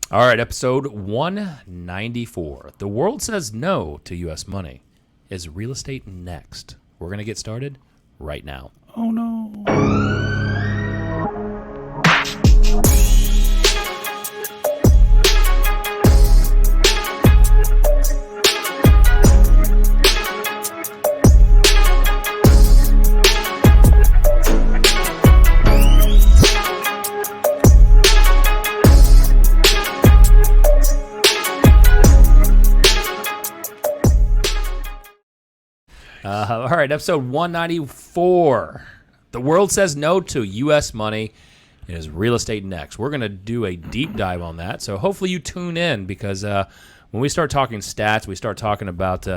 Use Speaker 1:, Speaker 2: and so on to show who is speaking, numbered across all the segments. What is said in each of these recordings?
Speaker 1: All right, episode 194. The world says no to U.S. money. Is real estate next? We're going to get started right now.
Speaker 2: Oh, no.
Speaker 1: All right, episode 194. The world says no to U.S. money. Is real estate next? We're going to do a deep dive on that. So hopefully you tune in because when we start talking stats, we start talking about, we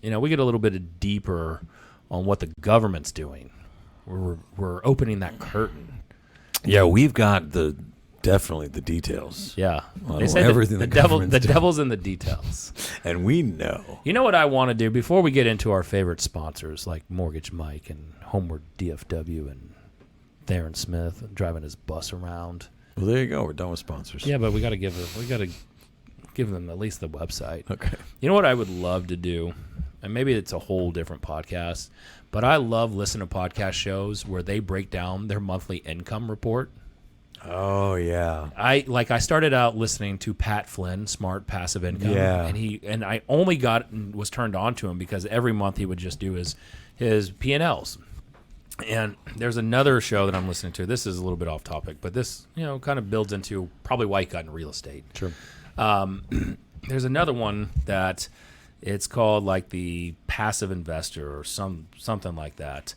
Speaker 1: get a little bit deeper on what the government's doing. We're opening that curtain.
Speaker 2: Yeah, we've got definitely the details.
Speaker 1: Yeah.
Speaker 2: They say
Speaker 1: everything the devil's in the details.
Speaker 2: And we know.
Speaker 1: You know what I want to do before we get into our favorite sponsors like Mortgage Mike and Homeward DFW and Theron Smith driving his bus around.
Speaker 2: Well, there you go. We're done with sponsors.
Speaker 1: Yeah, but we got to give them at least the website.
Speaker 2: Okay.
Speaker 1: You know what I would love to do, and maybe it's a whole different podcast, but I love listening to podcast shows where they break down their monthly income report.
Speaker 2: Oh yeah.
Speaker 1: I started out listening to Pat Flynn, Smart Passive Income.
Speaker 2: Yeah.
Speaker 1: And I only was turned on to him because every month he would just do his P&Ls. And there's another show that I'm listening to. This is a little bit off topic, but this, kind of builds into probably why he got in real estate.
Speaker 2: Sure.
Speaker 1: There's another one that it's called like the Passive Investor or something like that.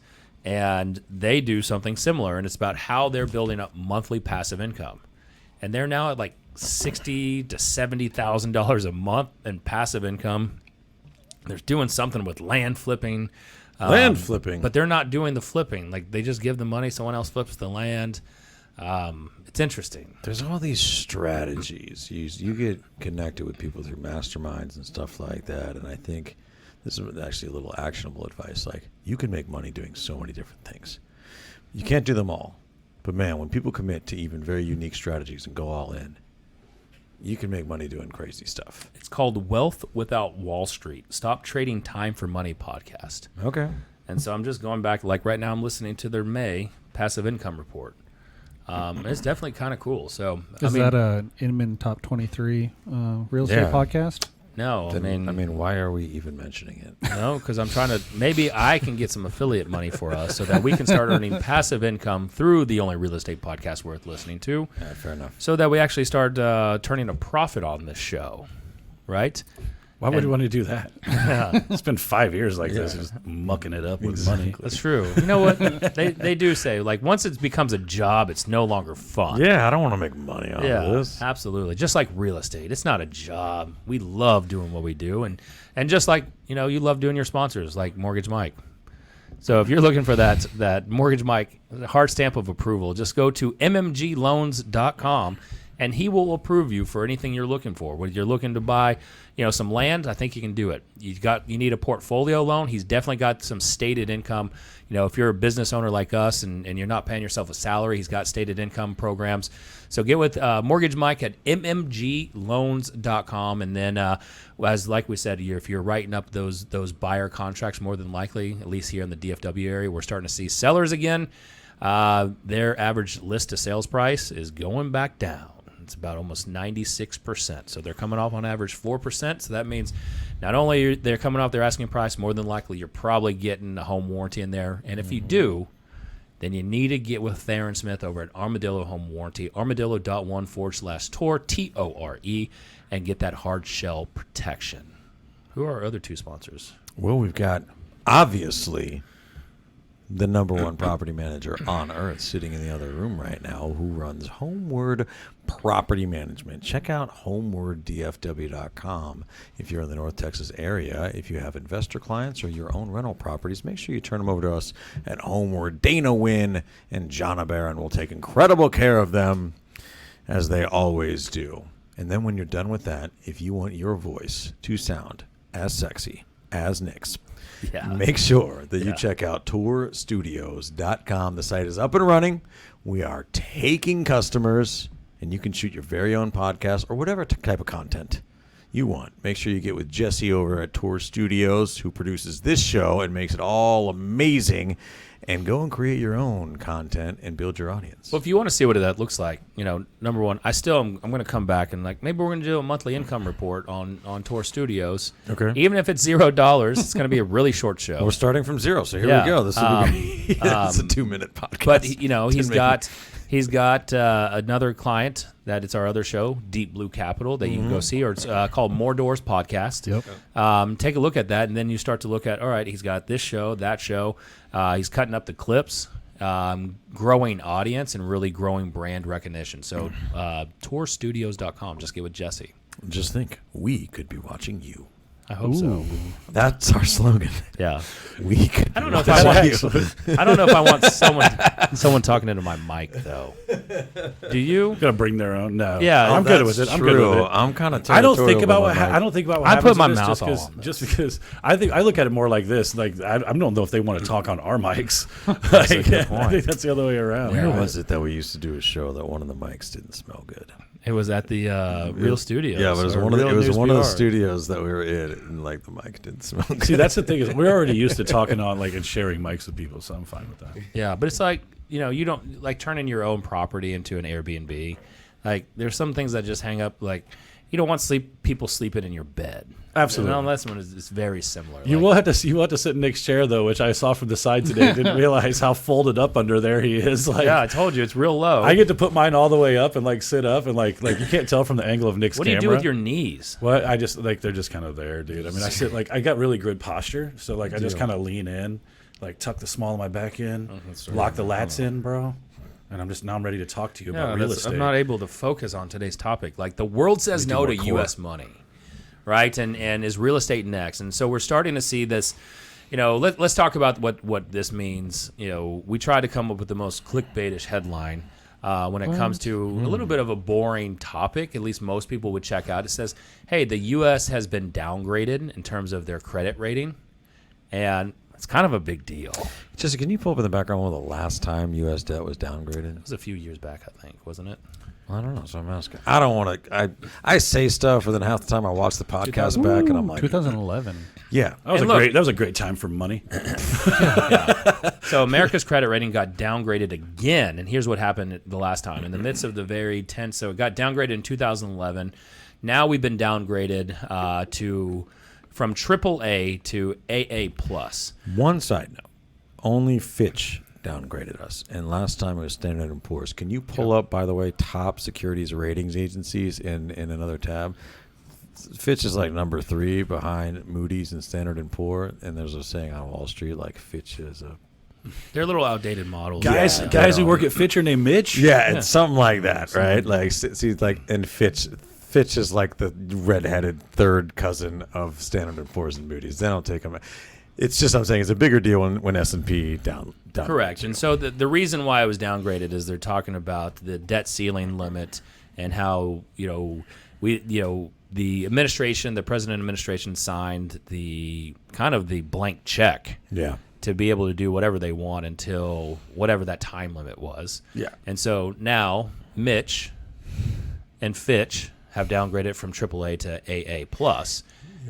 Speaker 1: And they do something similar, and it's about how they're building up monthly passive income. And they're now at like $60,000 to $70,000 a month in passive income. They're doing something with land flipping.
Speaker 2: But
Speaker 1: they're not doing the flipping. Like they just give the money, someone else flips the land. It's interesting.
Speaker 2: There's all these strategies. You get connected with people through masterminds and stuff like that, and I think this is actually a little actionable advice. Like, you can make money doing so many different things. You can't do them all. But, man, when people commit to even very unique strategies and go all in, you can make money doing crazy stuff.
Speaker 1: It's called Wealth Without Wall Street. Stop Trading Time for Money podcast.
Speaker 2: Okay.
Speaker 1: And so I'm just going back. Like right now I'm listening to their May passive income report. It's definitely kind of cool. So
Speaker 3: Is that a Inman Top 23 real estate podcast?
Speaker 1: No,
Speaker 2: I mean, why are we even mentioning it?
Speaker 1: No, because I'm trying to. Maybe I can get some affiliate money for us so that we can start earning passive income through the only real estate podcast worth listening to.
Speaker 2: Yeah, fair enough.
Speaker 1: So that we actually start turning a profit on this show, right?
Speaker 4: Why would you want to do that? It's been 5 years like this, just mucking it up with money.
Speaker 1: That's true. You know what? they do say, like, once it becomes a job, it's no longer fun.
Speaker 2: Yeah, I don't want to make money off of this.
Speaker 1: Absolutely. Just like real estate. It's not a job. We love doing what we do. And just like, you love doing your sponsors, like Mortgage Mike. So if you're looking for that Mortgage Mike hard stamp of approval, just go to mmgloans.com. And he will approve you for anything you're looking for. When you're looking to buy, some land, I think you can do it. You need a portfolio loan. He's definitely got some stated income. If you're a business owner like us and you're not paying yourself a salary, he's got stated income programs. So get with Mortgage Mike at mmgloans.com. And then, like we said, if you're writing up those buyer contracts, more than likely, at least here in the DFW area, we're starting to see sellers again. Their average list to sales price is going back down. It's about almost 96%. So they're coming off on average 4%. So that means not only they're coming off their asking price, more than likely you're probably getting a home warranty in there. And if you do, then you need to get with Theron Smith over at Armadillo Home Warranty, armadillo.one/TOR, TORE, and get that hard shell protection. Who are our other two sponsors?
Speaker 2: Well, we've got, obviously, the number one property manager on earth sitting in the other room right now who runs Homeward Property Management. Check out homewarddfw.com if you're in the North Texas area. If you have investor clients or your own rental properties, make sure you turn them over to us at Homeward. Dana Wynn and Jonna Barron will take incredible care of them, as they always do. And then when you're done with that, if you want your voice to sound as sexy as Nick's, make sure that you check out tourstudios.com. The site is up and running. We are taking customers, and you can shoot your very own podcast or whatever type of content you want. Make sure you get with Jesse over at Tour Studios, who produces this show and makes it all amazing, and go and create your own content and build your audience.
Speaker 1: Well, if you want to see what that looks like, number one, I'm going to come back and maybe we're going to do a monthly income report on Tour Studios.
Speaker 2: Okay.
Speaker 1: Even if it's $0, it's going to be a really short show.
Speaker 2: We're starting from zero, so here
Speaker 1: Yeah.
Speaker 2: we go. This will be it's a 2-minute podcast.
Speaker 1: But he's got another client that it's our other show, Deep Blue Capital, that you can go see, or it's called More Doors Podcast.
Speaker 3: Yep.
Speaker 1: Take a look at that, and then you start to look at, all right, he's got this show, that show. He's cutting up the clips, growing audience, and really growing brand recognition. So tourstudios.com. Just get with Jesse.
Speaker 2: Just think, we could be watching you.
Speaker 1: I hope so.
Speaker 2: That's our slogan.
Speaker 1: Yeah.
Speaker 2: We could.
Speaker 1: I don't know if I want. I don't know if I want someone talking into my mic though. Do you?
Speaker 4: Gonna bring their own? No.
Speaker 1: Yeah,
Speaker 4: I'm good with it. I'm good with it.
Speaker 2: I'm kind of.
Speaker 4: I don't think about what
Speaker 1: I put
Speaker 4: happens
Speaker 1: my
Speaker 4: to this
Speaker 1: mouth
Speaker 4: just
Speaker 1: on
Speaker 4: because I look at it more like this. Like I don't know if they want to talk on our mics.
Speaker 1: That's a good
Speaker 4: I
Speaker 1: point.
Speaker 4: think that's the other way around.
Speaker 2: Where was it that we used to do a show that one of the mics didn't smell good?
Speaker 1: It was at the Real Studios.
Speaker 2: Yeah, but it was
Speaker 1: or
Speaker 2: one of the,
Speaker 1: Real
Speaker 2: it was
Speaker 1: News
Speaker 2: one of the
Speaker 1: PR.
Speaker 2: studios that we were in, and the mic didn't smell good.
Speaker 4: See, that's the thing is we're already used to talking on and sharing mics with people, so I'm fine with that.
Speaker 1: Yeah, but it's you don't turning your own property into an Airbnb. There's some things that just hang up. You don't want people sleeping in your bed.
Speaker 4: Absolutely.
Speaker 1: Unless one is very similar.
Speaker 4: You will have to sit in Nick's chair though, which I saw from the side today. Didn't realize how folded up under there he is.
Speaker 1: Yeah, I told you it's real low.
Speaker 4: I get to put mine all the way up and sit up and like you can't tell from the angle of Nick's
Speaker 1: What do
Speaker 4: camera.
Speaker 1: you do with your knees?
Speaker 4: Well, I just they're just kind of there, dude. I mean, I sit I got really good posture, so I just kind of lean in, tuck the small of my back in, lock the lats in, bro. And I'm ready to talk to you about real estate.
Speaker 1: I'm not able to focus on today's topic. The world says no to U.S. money, right? And is real estate next? And so we're starting to see this. Let's talk about what this means. We try to come up with the most clickbaitish headline when it comes to a little bit of a boring topic. At least most people would check out. It says, "Hey, the U.S. has been downgraded in terms of their credit rating," and it's kind of a big deal.
Speaker 2: Jesse, can you pull up in the background when the last time U.S. debt was downgraded?
Speaker 1: It was a few years back, I think, wasn't it?
Speaker 2: I don't know, so I'm asking. I don't want to. I say stuff, and then half the time I watch the podcast back, and I'm like,
Speaker 3: 2011.
Speaker 2: yeah.
Speaker 4: That was a great time for money.
Speaker 1: So America's credit rating got downgraded again, and here's what happened the last time. In the midst of the very tense, so it got downgraded in 2011. Now we've been downgraded from AAA to AA+.
Speaker 2: One side note, only Fitch downgraded us, and last time it was Standard & Poor's. Can you pull up, by the way, top securities ratings agencies in another tab? Fitch is number 3 behind Moody's and Standard & Poor, and there's a saying on Wall Street Fitch is a...
Speaker 1: They're a little outdated models.
Speaker 4: Guys who work at Fitch are named Mitch?
Speaker 2: Yeah, it's something like that, right? And Fitch is the redheaded third cousin of Standard & Poor's and Moody's. They don't take them. It's just, I'm saying, it's a bigger deal when S&P down.
Speaker 1: Correct. And so the reason why it was downgraded is they're talking about the debt ceiling limit and how, the administration, the president administration signed the blank check.
Speaker 2: Yeah.
Speaker 1: To be able to do whatever they want until whatever that time limit was.
Speaker 2: Yeah.
Speaker 1: And so now Mitch and Fitch have downgraded from AAA to AA+.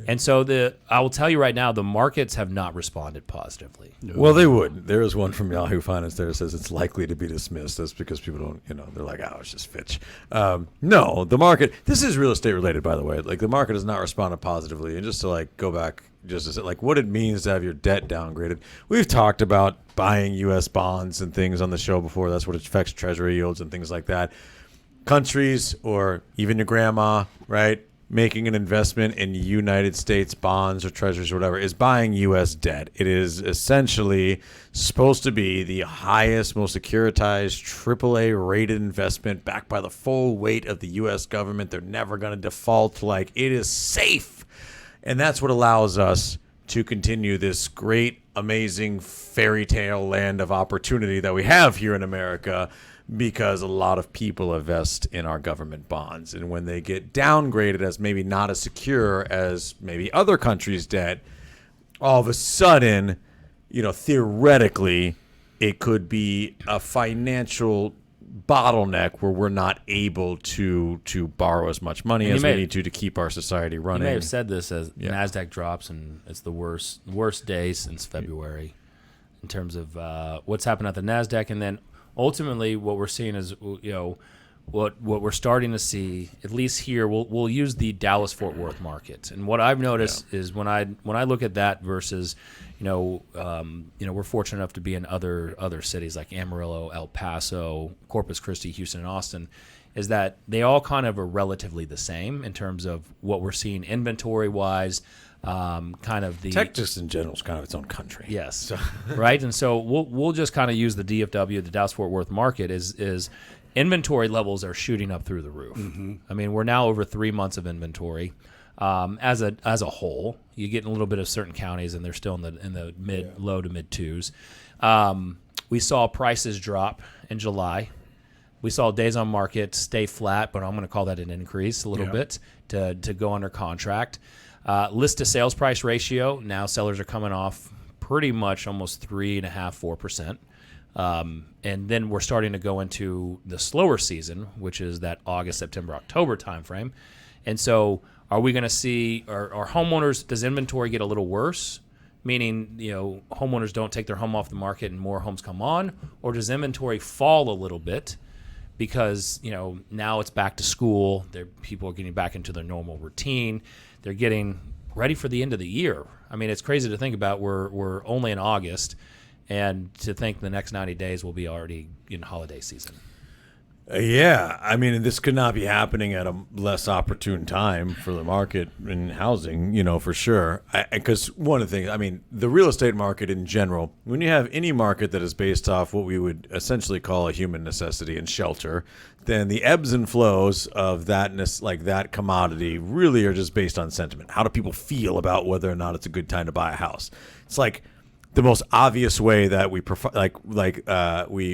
Speaker 1: And so I will tell you right now, the markets have not responded positively.
Speaker 2: Well, they would. There is one from Yahoo Finance there that says it's likely to be dismissed. That's because people don't, they're like, oh, it's just Fitch. No, the market, this is real estate related, by the way. The market has not responded positively. And just to go back, just to say, what it means to have your debt downgraded. We've talked about buying U.S. bonds and things on the show before. That's what affects treasury yields and things like that. Countries or even your grandma, right? Making an investment in United States bonds or treasuries or whatever is buying U.S. debt. It is essentially supposed to be the highest, most securitized, AAA rated investment backed by the full weight of the U.S. government. They're never going to default. It is safe. And that's what allows us to continue this great, amazing fairy tale land of opportunity that we have here in America, because a lot of people invest in our government bonds. And when they get downgraded as maybe not as secure as maybe other countries' debt, all of a sudden, theoretically, it could be a financial bottleneck where we're not able to borrow as much money as we need to keep our society running.
Speaker 1: You may have said this as NASDAQ drops, and it's the worst day since February in terms of what's happened at the NASDAQ. And then ultimately what we're seeing is, what we're starting to see, at least here, we'll use the Dallas-Fort Worth market. And what I've noticed is when I look at that versus, we're fortunate enough to be in other cities like Amarillo, El Paso, Corpus Christi, Houston, and Austin, is that they all kind of are relatively the same in terms of what we're seeing inventory-wise. Kind of the
Speaker 2: Texas in general is kind of its own country.
Speaker 1: Yes, so. Right. And so we'll just kind of use the DFW, the Dallas-Fort Worth market, is inventory levels are shooting up through the roof. Mm-hmm. I mean, we're now over 3 months of inventory. As a whole, you get in a little bit of certain counties, and they're still in the low to mid twos. We saw prices drop in July. We saw days on market stay flat, but I'm going to call that an increase a little bit to go under contract. List to sales price ratio, now sellers are coming off pretty much almost 3.5%, 4%. And then we're starting to go into the slower season, which is that August, September, October timeframe. And so are we going to see, our homeowners, does inventory get a little worse? Meaning, homeowners don't take their home off the market and more homes come on? Or does inventory fall a little bit? Because, now it's back to school. People are getting back into their normal routine. They're getting ready for the end of the year. I mean, it's crazy to think about. We're only in August, and to think the next 90 days will be already in holiday season.
Speaker 2: Yeah, I mean, this could not be happening at a less opportune time for the market in housing, for sure. Because one of the things, I mean, the real estate market in general, when you have any market that is based off what we would essentially call a human necessity and shelter, then the ebbs and flows of that commodity really are just based on sentiment. How do people feel about whether or not it's a good time to buy a house? It's like the most obvious way that we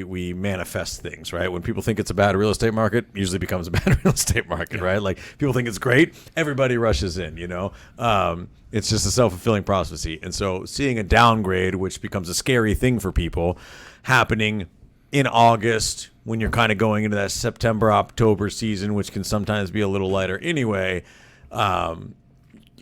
Speaker 2: we manifest things, right? When people think it's a bad real estate market, it usually becomes a bad real estate market, right? Like people think it's great, everybody rushes in, It's just a self-fulfilling prophecy. And so seeing a downgrade, which becomes a scary thing for people, happening in August when you're kind of going into that September, October season, which can sometimes be a little lighter anyway,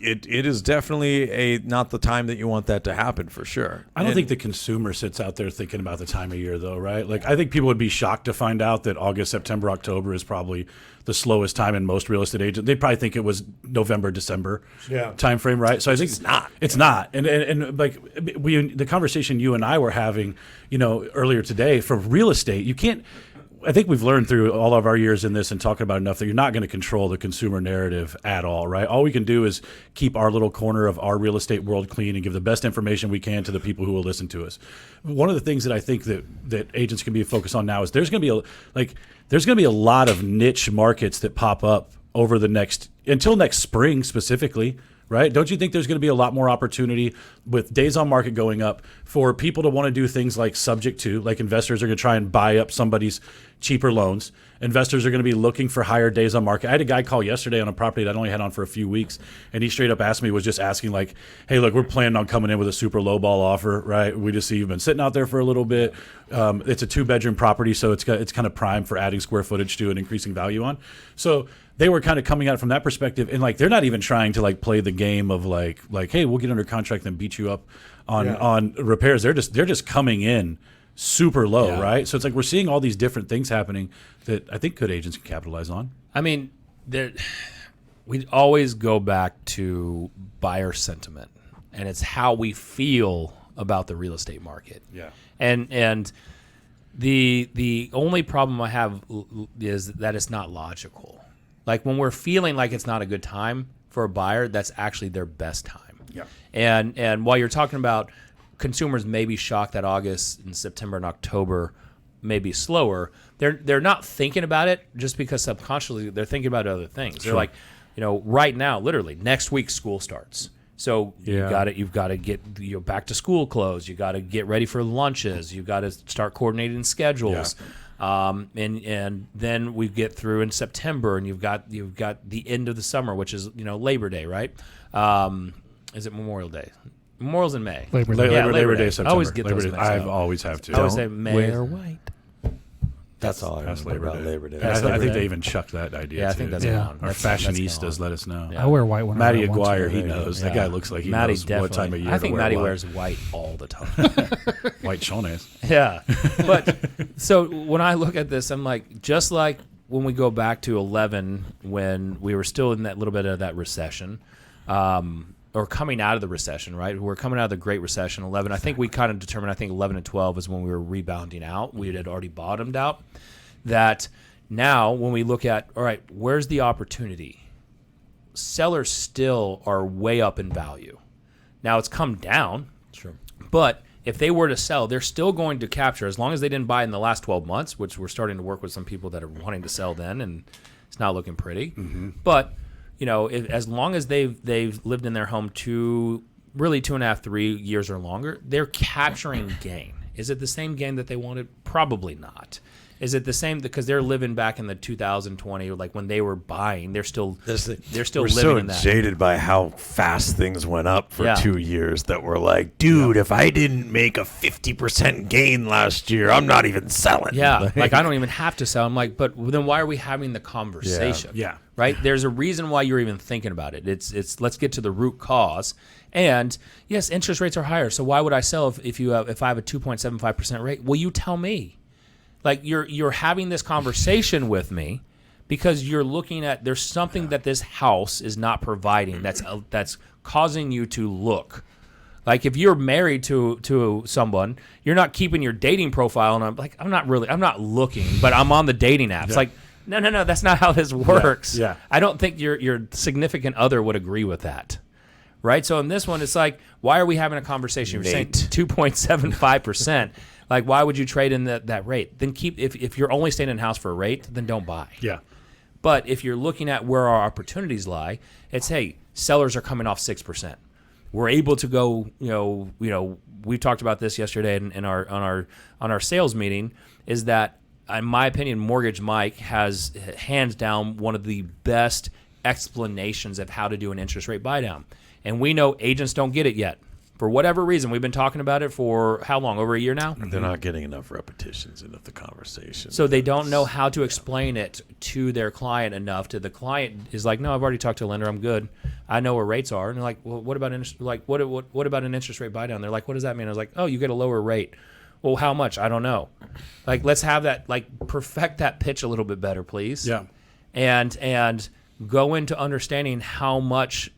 Speaker 2: It is definitely not the time that you want that to happen, for sure.
Speaker 4: I don't think the consumer sits out there thinking about the time of year, though, right? Like, I think people would be shocked to find out that August, September, October is probably the slowest time in most real estate agents. They'd probably think it was November, December time frame, right? So I think it's not. It's not. And like the conversation you and I were having, earlier today, for real estate, you can't. I think we've learned through all of our years in this and talking about enough that you're not going to control the consumer narrative at all, right? All we can do is keep our little corner of our real estate world clean and give the best information we can to the people who will listen to us. One of the things that I think that agents can be focused on now is there's going to be a lot of niche markets that pop up over until next spring specifically. Right? Don't you think there's going to be a lot more opportunity with days on market going up for people to want to do things like subject to, like investors are going to try and buy up somebody's cheaper loans. Investors are going to be looking for higher days on market. I had a guy call yesterday on a property that I only had on for a few weeks, and he straight up asked me, was just asking like, hey, look, we're planning on coming in with a super low ball offer, right? We just see you've been sitting out there for a little bit. It's a 2-bedroom property, so it's kind of prime for adding square footage to and increasing value on. So they were kind of coming at it from that perspective, and like they're not even trying to like play the game of like hey, we'll get under contract and beat you up on repairs. They're just coming in super low, right? So it's like we're seeing all these different things happening that I think good agents can capitalize on.
Speaker 1: I mean, we always go back to buyer sentiment, and it's how we feel about the real estate market.
Speaker 4: Yeah,
Speaker 1: and the only problem I have is that it's not logical. Like when we're feeling like it's not a good time for a buyer, that's actually their best time.
Speaker 4: Yeah.
Speaker 1: And while you're talking about consumers may be shocked that August and September and October may be slower, they're not thinking about it just because subconsciously they're thinking about other things. Sure. They're like, right now, literally next week school starts. So you've got to get back to school clothes. You got to get ready for lunches. You got to start coordinating schedules. Yeah. And then we get through in September, and you've got the end of the summer, which is Labor Day, right? Is it Memorial Day? Memorial's in May.
Speaker 4: Labor Day, September.
Speaker 1: I always get
Speaker 4: Labor
Speaker 1: those
Speaker 4: Day.
Speaker 1: mixed up.
Speaker 4: I always have to.
Speaker 1: I always say May.
Speaker 2: Wear white. That's all I
Speaker 4: Past
Speaker 2: remember
Speaker 4: Labor
Speaker 2: about
Speaker 4: Day.
Speaker 2: Labor Day.
Speaker 4: And I
Speaker 1: Labor
Speaker 4: think
Speaker 1: Day.
Speaker 4: they even chucked that idea.
Speaker 1: Yeah, I
Speaker 4: too.
Speaker 1: think that's
Speaker 3: Yeah.
Speaker 1: gone.
Speaker 4: Our
Speaker 1: That's
Speaker 4: fashionistas
Speaker 1: gone.
Speaker 4: let us know.
Speaker 1: Yeah.
Speaker 3: I wear white when
Speaker 4: Matty
Speaker 3: I want to.
Speaker 4: Aguirre, he knows. That guy looks like he
Speaker 1: Matty
Speaker 4: knows what time of year
Speaker 1: I think
Speaker 4: to wear
Speaker 1: Matty
Speaker 4: what.
Speaker 1: wears white all the time.
Speaker 4: White chones.
Speaker 1: Yeah. But so when I look at this, I'm like, just like when we go back to 11, when we were still in that little bit of that recession, or coming out of the recession, right? We're coming out of the Great Recession, 11. I think we kind of determined, I think 11 and 12 is when we were rebounding out. We had already bottomed out. That now when we look at, all right, where's the opportunity? Sellers still are way up in value. Now it's come down.
Speaker 2: Sure.
Speaker 1: But if they were to sell, they're still going to capture, as long as they didn't buy in the last 12 months, which we're starting to work with some people that are wanting to sell then, and it's not looking pretty.
Speaker 4: Mm-hmm.
Speaker 1: But, as long as they've lived in their home 2.5, 3 years or longer, they're capturing gain. Is it the same gain that they wanted? Probably not. Is it the same because they're living back in the 2020, like when they were buying? They're still
Speaker 2: We're
Speaker 1: living
Speaker 2: so
Speaker 1: in that.
Speaker 2: jaded by how fast things went up for
Speaker 1: Yeah.
Speaker 2: 2 years that we're like, dude, if I didn't make a 50% gain last year, I'm not even selling.
Speaker 1: Yeah, like I don't even have to sell. I'm like, but then why are we having the conversation?
Speaker 4: Yeah.
Speaker 1: Right? There's a reason why you're even thinking about it. It's let's get to the root cause. And yes, interest rates are higher. So why would I sell if I have a 2.75% rate? Well, you tell me. Like you're having this conversation with me because you're looking at there's something that this house is not providing that's causing you to look. Like if you're married to someone, you're not keeping your dating profile, and I'm like, I'm not looking, but I'm on the dating apps.
Speaker 4: Yeah.
Speaker 1: Like, no, that's not how this works.
Speaker 4: Yeah.
Speaker 1: I don't think your significant other would agree with that. Right? So in this one, it's like, why are we having a conversation? You're saying
Speaker 2: Nate.
Speaker 1: 2.75%. Like, why would you trade in that rate? Then if you're only staying in a house for a rate, then don't buy.
Speaker 4: Yeah.
Speaker 1: But if you're looking at where our opportunities lie, it's, hey, sellers are coming off 6%. We're able to go, we talked about this yesterday on our sales meeting, is that, in my opinion, Mortgage Mike has hands down one of the best explanations of how to do an interest rate buy down. And we know agents don't get it yet. For whatever reason, we've been talking about it for how long? Over a year now?
Speaker 2: They're not getting enough repetitions into the conversation.
Speaker 1: So they don't know how to explain it to their client enough. To the client is like, no, I've already talked to a lender. I'm good. I know where rates are. And they're like, well, what about what about an interest rate buy down? They're like, what does that mean? I was like, oh, you get a lower rate. Well, how much? I don't know. Like, let's have that, like, perfect that pitch a little bit better, please.
Speaker 4: Yeah.
Speaker 1: And go into understanding how much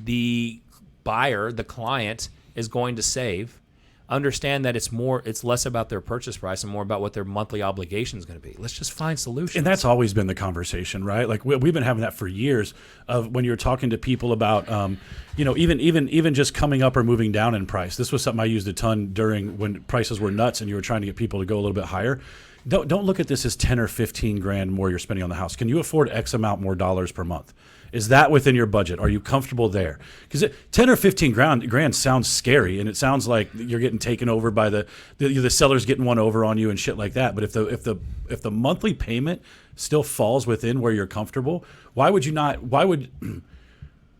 Speaker 1: the buyer, the client, is going to save. Understand that it's less about their purchase price and more about what their monthly obligation is going to be. Let's just find solutions.
Speaker 4: And that's always been the conversation, right? Like we've been having that for years. Of when you're talking to people about, even just coming up or moving down in price. This was something I used a ton during when prices were nuts, and you were trying to get people to go a little bit higher. Don't look at this as 10 or 15 grand more you're spending on the house. Can you afford X amount more dollars per month? Is that within your budget? Are you comfortable there? Because 10 or 15 grand sounds scary, and it sounds like you're getting taken over by the seller's getting one over on you and shit like that. But if the monthly payment still falls within where you're comfortable, why would you not? Why would,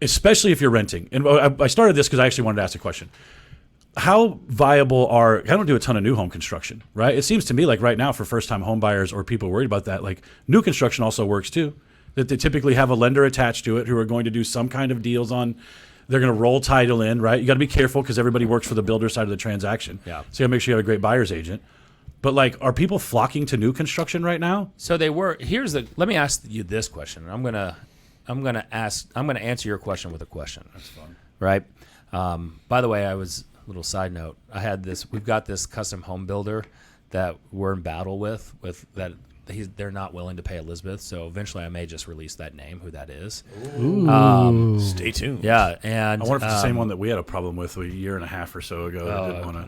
Speaker 4: especially if you're renting? And I started this because I actually wanted to ask a question. How viable I don't do a ton of new home construction, right? It seems to me like right now for first-time home buyers or people worried about that, like new construction also works too. That they typically have a lender attached to it who are going to do some kind of deals on. They're going to roll title in, right? You got to be careful because everybody works for the builder side of the transaction.
Speaker 1: Yeah.
Speaker 4: So you got to make sure you have a great buyer's agent. But like, are people flocking to new construction right now?
Speaker 1: So they were. Let me ask you this question. I'm gonna answer your question with a question. That's fun, right? By the way, little side note. We've got this custom home builder that we're in battle with that. They're not willing to pay Elizabeth, so eventually I may just release that name, who that is.
Speaker 2: Stay tuned.
Speaker 1: Yeah, and
Speaker 4: I wonder if it's the same one that we had a problem with a year and a half or so ago. That didn't wanna...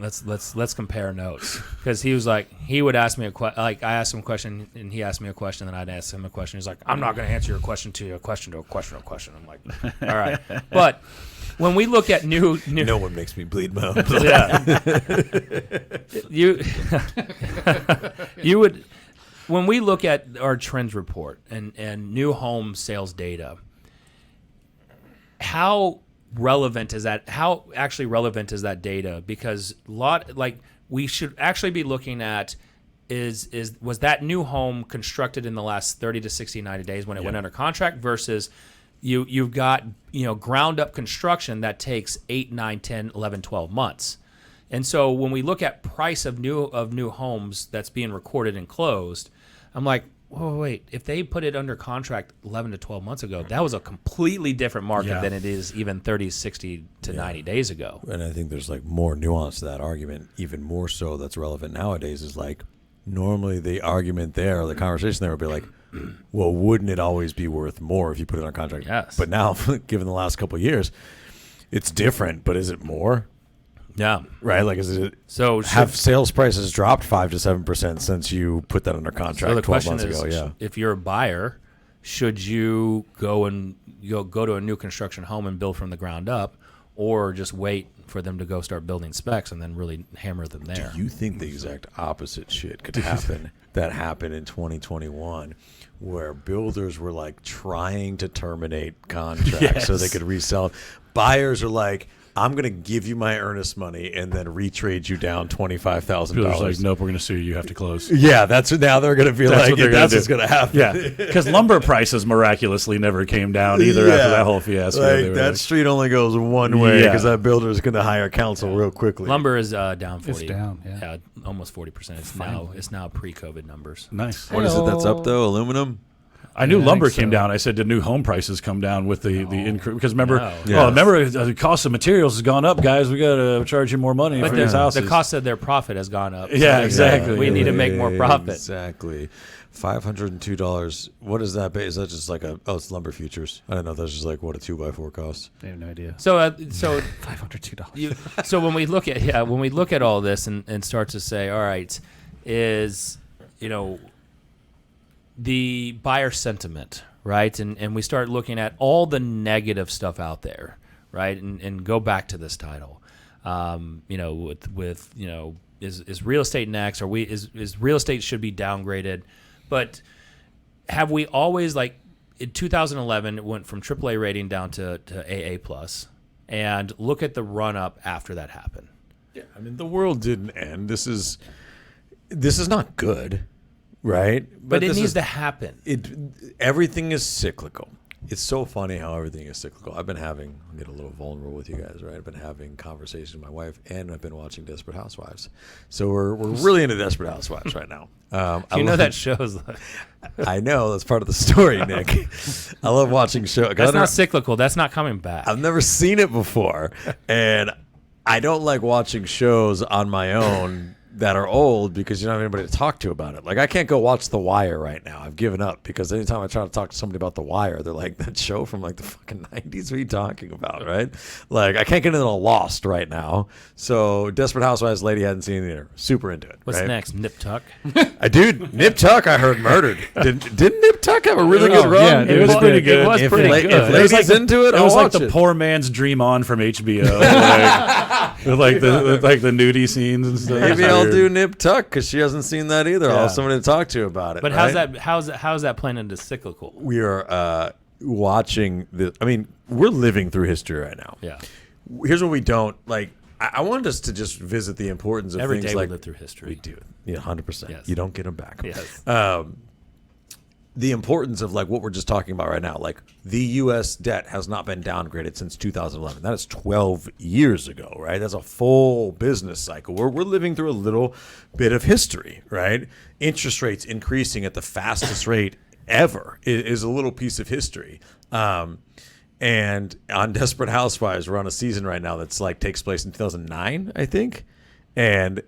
Speaker 1: Let's compare notes, because he was like, he would ask me a question, like I asked him a question and he asked me a question, then I'd ask him a question. He's like, I'm not going to answer your question to a question to a question to a question. I'm like, all right, but when we look at new
Speaker 2: No one makes me bleed my own blood.
Speaker 1: yeah, you would. When we look at our trends report and new home sales data, how relevant is that? How actually relevant is that data? Because we should actually be looking at was that new home constructed in the last 30 to 60, 90 days when it went under contract versus you've got, ground up construction that takes 8, 9, 10, 11, 12 months. And so when we look at price of new homes that's being recorded and closed, I'm like, whoa, wait, if they put it under contract 11 to 12 months ago, that was a completely different market than it is even 30, 60 to 90 days ago.
Speaker 2: And I think there's like more nuance to that argument, even more so that's relevant nowadays, is like normally the argument there, the conversation there would be like, well, wouldn't it always be worth more if you put it on contract?
Speaker 1: Yes.
Speaker 2: But now, given the last couple of years, it's different, but is it more?
Speaker 1: Yeah.
Speaker 2: Right? Like, is it
Speaker 1: so
Speaker 2: have sales prices dropped 5 to 7% since you put that under contract
Speaker 1: so the
Speaker 2: 12
Speaker 1: question
Speaker 2: months
Speaker 1: is,
Speaker 2: ago? Yeah.
Speaker 1: if you're a buyer, should you go to a new construction home and build from the ground up, or just wait for them to go start building specs and then really hammer them there?
Speaker 2: Do you think the exact opposite shit could happen that happened in 2021, where builders were like trying to terminate contracts so they could resell? Buyers are like, I'm going to give you my earnest money and then retrade you down $25,000.
Speaker 4: Builders like, nope, we're going to sue you. You have to close.
Speaker 2: Yeah, that's what now they're going to feel like. That's what's going to happen.
Speaker 4: Yeah, because lumber prices miraculously never came down either after that whole fiasco.
Speaker 2: Like, that street only goes one way because that builder is going to hire counsel real quickly.
Speaker 1: Lumber is down 40.
Speaker 3: It's down, yeah.
Speaker 1: Almost 40%. It's now pre-COVID numbers.
Speaker 4: Nice.
Speaker 2: What is it that's up though? Aluminum?
Speaker 4: I knew
Speaker 3: I
Speaker 4: lumber
Speaker 3: think
Speaker 4: came
Speaker 3: so.
Speaker 4: down. I said, did new home prices come down with the increase? Because remember,
Speaker 1: No.
Speaker 4: remember the cost of materials has gone up, guys. We got to charge you more money
Speaker 1: But
Speaker 4: for these houses.
Speaker 1: the cost of their profit has gone up.
Speaker 4: Yeah, exactly.
Speaker 1: We need to make more profit.
Speaker 2: Exactly. $502. What is that? Is that just like it's lumber futures? I don't know. That's just like what a 2x4 costs.
Speaker 3: I have no idea.
Speaker 1: So
Speaker 3: $502.
Speaker 1: so when we look at all this and start to say, all right, is the buyer sentiment, right? And we start looking at all the negative stuff out there, right? And go back to this title, is real estate next? Is real estate should be downgraded? But have we always, like in 2011, it went from AAA rating down to AA plus, and look at the run up after that happened.
Speaker 2: Yeah, I mean the world didn't end. This is not good. Right?
Speaker 1: But it needs to happen.
Speaker 2: Everything is cyclical. It's so funny how everything is cyclical. I'll get a little vulnerable with you guys, right? I've been having conversations with my wife, and I've been watching Desperate Housewives. So we're really into Desperate Housewives right now.
Speaker 1: That show's
Speaker 2: I know. That's part of the story, Nick. I love watching shows.
Speaker 1: That's not cyclical. That's not coming back.
Speaker 2: I've never seen it before. And I don't like watching shows on my own that are old because you don't have anybody to talk to about it. Like, I can't go watch The Wire right now. I've given up because anytime I try to talk to somebody about The Wire, they're like, that show from like the fucking 90s, what are you talking about, right? Like, I can't get into Lost right now. So Desperate Housewives lady hadn't seen it either. Super into it.
Speaker 1: What's
Speaker 2: right?
Speaker 1: next? Nip Tuck?
Speaker 2: Nip Tuck, I heard murdered. Didn't Nip Tuck have a really good run?
Speaker 3: Yeah,
Speaker 4: it was pretty good.
Speaker 1: It was pretty good.
Speaker 2: If ladies into it,
Speaker 4: It was
Speaker 2: I'll
Speaker 4: like
Speaker 2: watch
Speaker 4: the
Speaker 2: it.
Speaker 4: poor man's Dream On from HBO, with the nudie scenes and stuff.
Speaker 2: Maybe
Speaker 4: It's
Speaker 2: I'll
Speaker 4: weird.
Speaker 2: do Nip Tuck because she hasn't seen that either. I'll
Speaker 4: Yeah.
Speaker 2: have somebody to talk to about it.
Speaker 1: But
Speaker 2: right?
Speaker 1: how's that playing into cyclical?
Speaker 2: We are watching the. I mean, we're living through history right now.
Speaker 1: Yeah.
Speaker 2: Here's what we don't like. I wanted us to just visit the importance of
Speaker 1: Every
Speaker 2: things
Speaker 1: day
Speaker 2: like
Speaker 1: we live through history.
Speaker 2: We do. Yeah, 100%.
Speaker 1: Yes.
Speaker 2: You don't get them back.
Speaker 1: Yes.
Speaker 2: The importance of like what we're just talking about right now. Like, the U.S. debt has not been downgraded since 2011. That is 12 years ago, right? That's a full business cycle. We're living through a little bit of history, right? Interest rates increasing at the fastest rate ever is a little piece of history. And on Desperate Housewives, we're on a season right now that's like takes place in 2009, I think. And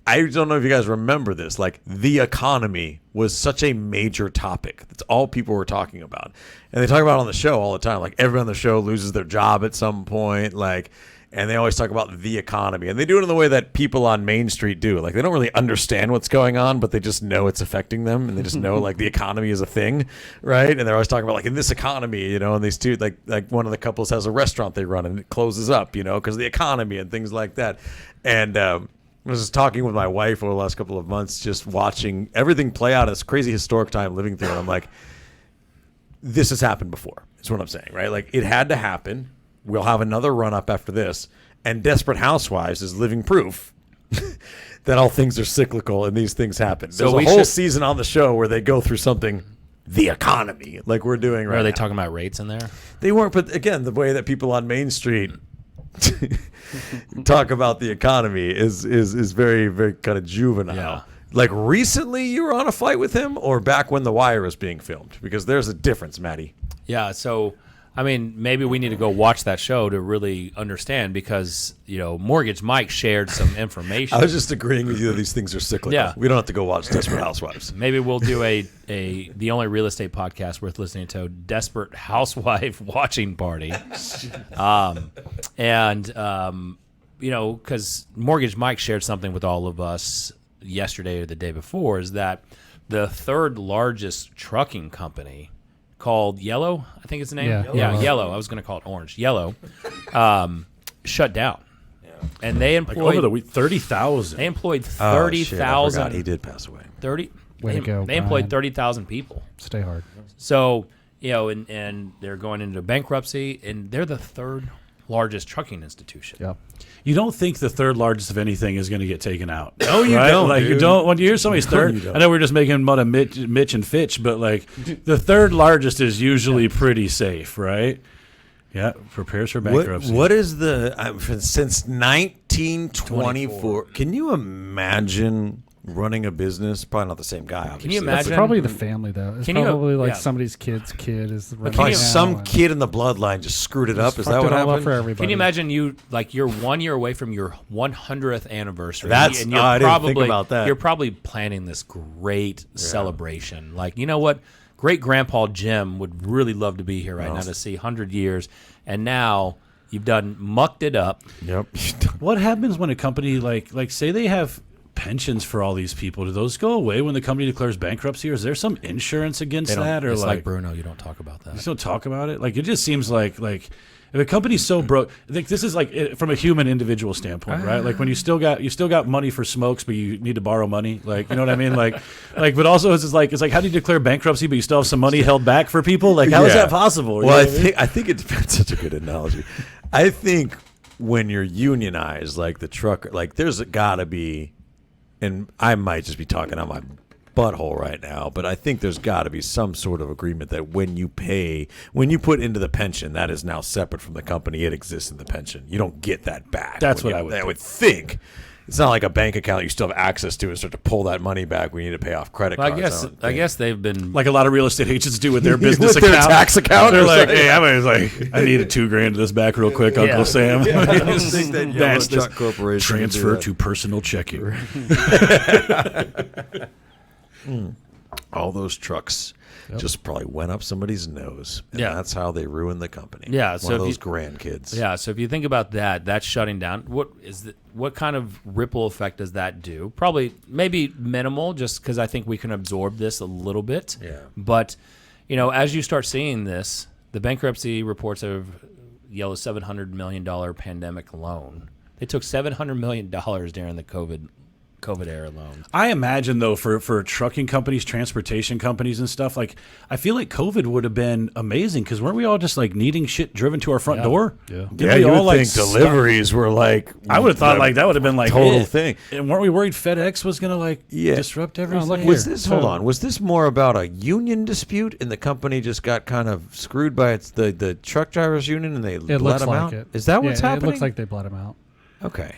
Speaker 2: I don't know if you guys remember this. Like, the economy was such a major topic. That's all people were talking about. And they talk about it on the show all the time. Like, everyone on the show loses their job at some point. Like, and they always talk about the economy. And they do it in the way that people on Main Street do. Like, they don't really understand what's going on, but they just know it's affecting them. And they just know, like, the economy is a thing, right? And they're always talking about, like, in this economy, and these two, like one of the couples has a restaurant they run and it closes up, because of the economy and things like that. And I was just talking with my wife over the last couple of months, just watching everything play out. This crazy historic time living through it. I'm like, this has happened before. Is what I'm saying, right? Like, it had to happen. We'll have another run up after this. And Desperate Housewives is living proof that all things are cyclical and these things happen.
Speaker 1: So
Speaker 2: There's
Speaker 1: we
Speaker 2: a whole
Speaker 1: should-
Speaker 2: season on the show where they go through something, the economy, like we're doing right
Speaker 1: Are they
Speaker 2: now.
Speaker 1: talking about rates in there?
Speaker 2: They weren't, but again, the way that people on Main Street talk about the economy is very, very kind of juvenile.
Speaker 1: Yeah.
Speaker 2: Like recently you were on a flight with him, or back when The Wire was being filmed? Because there's a difference, Maddie.
Speaker 1: Yeah, so I mean, maybe we need to go watch that show to really understand, because Mortgage Mike shared some information.
Speaker 2: I was just agreeing with you that these things are cyclical.
Speaker 1: Yeah.
Speaker 2: We don't have to go watch Desperate Housewives.
Speaker 1: Maybe we'll do the only real estate podcast worth listening to, Desperate Housewife Watching Party. Because Mortgage Mike shared something with all of us yesterday or the day before, is that the third largest trucking company, called Yellow, I think it's the name.
Speaker 3: Yeah.
Speaker 1: Yellow. I was going to call it Orange. Yellow, shut down, and they
Speaker 4: Like
Speaker 1: employed
Speaker 4: over the week, 30,000.
Speaker 1: They employed
Speaker 2: Oh, shit, I
Speaker 1: 30,000.
Speaker 2: forgot. He did pass away.
Speaker 1: 30.
Speaker 3: Way to go,
Speaker 1: They employed
Speaker 3: Brian.
Speaker 1: 30,000 people.
Speaker 3: Stay hard.
Speaker 1: So and they're going into bankruptcy, and they're the third largest trucking institution.
Speaker 3: Yep.
Speaker 4: You don't think the third largest of anything is going to get taken out?
Speaker 2: No, you
Speaker 4: right?
Speaker 2: don't,
Speaker 4: Like you
Speaker 2: dude.
Speaker 4: don't. When you hear somebody's
Speaker 2: No,
Speaker 4: third,
Speaker 2: you don't.
Speaker 4: I know we're just making fun of Mitch and Fitch, but like the third largest is usually pretty safe, right? Yeah, prepares for bankruptcy.
Speaker 2: What is the since 1924? Can you imagine running a business? Probably not the same guy. Obviously.
Speaker 1: Can you
Speaker 3: It's
Speaker 1: imagine?
Speaker 3: probably the family though. It's
Speaker 1: Can you-
Speaker 3: probably like
Speaker 1: yeah.
Speaker 3: somebody's kid's kid is running
Speaker 2: Probably
Speaker 3: it now
Speaker 2: some
Speaker 3: and
Speaker 2: kid in the bloodline just screwed it up.
Speaker 3: just
Speaker 2: Is that
Speaker 3: fucked
Speaker 2: what
Speaker 3: it all up
Speaker 2: happened?
Speaker 3: for everybody?
Speaker 1: Can you imagine you're 1 year away from your 100th anniversary?
Speaker 2: That's-
Speaker 1: and you're
Speaker 2: I didn't think
Speaker 1: probably
Speaker 2: about that.
Speaker 1: You're probably planning this great celebration. Like, you know what? Great Grandpa Jim would really love to be here right now to see 100 years, and now you've mucked it up.
Speaker 2: Yep.
Speaker 4: What happens when a company like say they have pensions for all these people? Do those go away when the company declares bankruptcy, or is there some insurance against
Speaker 1: They don't-
Speaker 4: that? Or
Speaker 1: it's like Bruno, you don't talk about
Speaker 4: you
Speaker 1: that.
Speaker 4: just don't talk about it. Like it just seems like if a company's so broke, I think this is like from a human individual standpoint, right? Like when you still got money for smokes, but you need to borrow money. Like, you know what I mean? Like, but also it's like how do you declare bankruptcy, but you still have some money held back for people? Like, how is
Speaker 2: Yeah.
Speaker 4: that possible? You
Speaker 2: Well,
Speaker 4: know
Speaker 2: I
Speaker 4: what mean?
Speaker 2: think it depends. Such a good analogy. I think when you're unionized, like the trucker, like there's got to be, and I might just be talking out my butthole right now, but I think there's got to be some sort of agreement that when you put into the pension, that is now separate from the company. It exists in the pension. You don't get that back.
Speaker 4: That's
Speaker 2: when
Speaker 4: what
Speaker 2: you-
Speaker 4: I would
Speaker 2: think. It's not like a bank account you still have access to and start to pull that money back when you need to pay off credit
Speaker 1: Well,
Speaker 2: cards.
Speaker 1: I guess they've been
Speaker 4: Like a lot of real estate agents do with their business
Speaker 2: With their
Speaker 4: account.
Speaker 2: tax account
Speaker 4: They're
Speaker 2: or
Speaker 4: like,
Speaker 2: something.
Speaker 4: hey, I needed $2,000 to this back real quick, Uncle
Speaker 1: Yeah.
Speaker 4: Sam.
Speaker 2: I don't think that Yellow
Speaker 4: That's this
Speaker 2: Truck Corporation would do
Speaker 4: transfer
Speaker 2: that.
Speaker 4: to personal checking.
Speaker 2: All those trucks just probably went up somebody's nose. And
Speaker 1: Yeah.
Speaker 2: that's how they ruined the company.
Speaker 1: Yeah,
Speaker 2: One
Speaker 1: so
Speaker 2: of
Speaker 1: if
Speaker 2: those
Speaker 1: you-
Speaker 2: grandkids.
Speaker 1: Yeah, so if you think about that, that's shutting down. What kind of ripple effect does that do? Probably, maybe minimal, just because I think we can absorb this a little bit.
Speaker 2: Yeah.
Speaker 1: But, as you start seeing this, the bankruptcy reports of Yellow's $700 million pandemic loan. They took $700 million during the COVID era loan.
Speaker 4: I imagine though for trucking companies, transportation companies and stuff, like I feel like COVID would have been amazing because weren't we all just like needing shit driven to our front door?
Speaker 3: Yeah.
Speaker 4: Didn't
Speaker 2: Yeah,
Speaker 4: we
Speaker 2: you
Speaker 4: all,
Speaker 2: would
Speaker 4: like,
Speaker 2: think
Speaker 4: stop-
Speaker 2: deliveries were like...
Speaker 4: I would have thought like that would have been like
Speaker 2: total
Speaker 4: it.
Speaker 2: thing.
Speaker 4: And weren't we worried FedEx was gonna like
Speaker 2: Yeah.
Speaker 4: disrupt everything?
Speaker 3: look
Speaker 2: Was
Speaker 3: here.
Speaker 2: this,
Speaker 3: So-
Speaker 2: hold on, was this more about a union dispute and the company just got kind of screwed by the truck drivers union and they
Speaker 3: It
Speaker 2: let
Speaker 3: looks
Speaker 2: them
Speaker 3: like
Speaker 2: out?
Speaker 3: it.
Speaker 2: Is that what's
Speaker 3: Yeah,
Speaker 2: happening?
Speaker 3: It looks like they bled him out.
Speaker 2: Okay.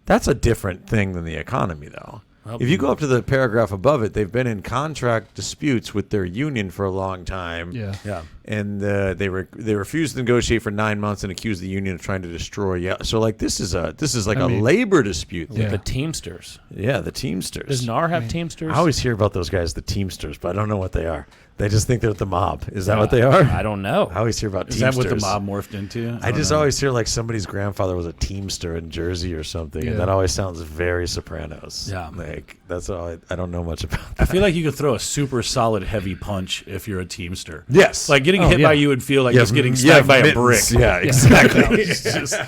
Speaker 2: That's a different thing than the economy, though.
Speaker 1: Well,
Speaker 2: If you go up to the paragraph above it, they've been in contract disputes with their union for a long time.
Speaker 3: Yeah.
Speaker 4: Yeah.
Speaker 2: And they refused to negotiate for 9 months and accused the union of trying to destroy. Yeah. So like this is like
Speaker 3: I
Speaker 2: a
Speaker 3: mean-
Speaker 2: labor dispute.
Speaker 3: Yeah.
Speaker 1: The Teamsters.
Speaker 2: Yeah, the Teamsters.
Speaker 1: Does NAR have Teamsters?
Speaker 2: I always hear about those guys, the Teamsters, but I don't know what they are. They just think they're the mob. Is that what they are?
Speaker 1: I don't know.
Speaker 2: I always hear about
Speaker 4: Is
Speaker 2: Teamsters.
Speaker 4: that what the mob morphed into?
Speaker 2: I
Speaker 4: don't
Speaker 2: just
Speaker 4: know.
Speaker 2: always hear like somebody's grandfather was a Teamster in Jersey or something, and
Speaker 3: Yeah.
Speaker 2: that always sounds very Sopranos.
Speaker 1: Yeah.
Speaker 2: Like that's all. I don't know much about
Speaker 4: I
Speaker 2: that.
Speaker 4: feel like you could throw a super solid heavy punch if you're a Teamster.
Speaker 2: Yes.
Speaker 4: Like getting
Speaker 3: Oh,
Speaker 4: hit
Speaker 3: yeah.
Speaker 4: by you would feel like
Speaker 2: You
Speaker 4: just
Speaker 2: have-
Speaker 4: getting
Speaker 2: you
Speaker 4: stabbed
Speaker 2: have
Speaker 4: by a brick.
Speaker 2: mittens. Yeah, exactly.
Speaker 4: It's just-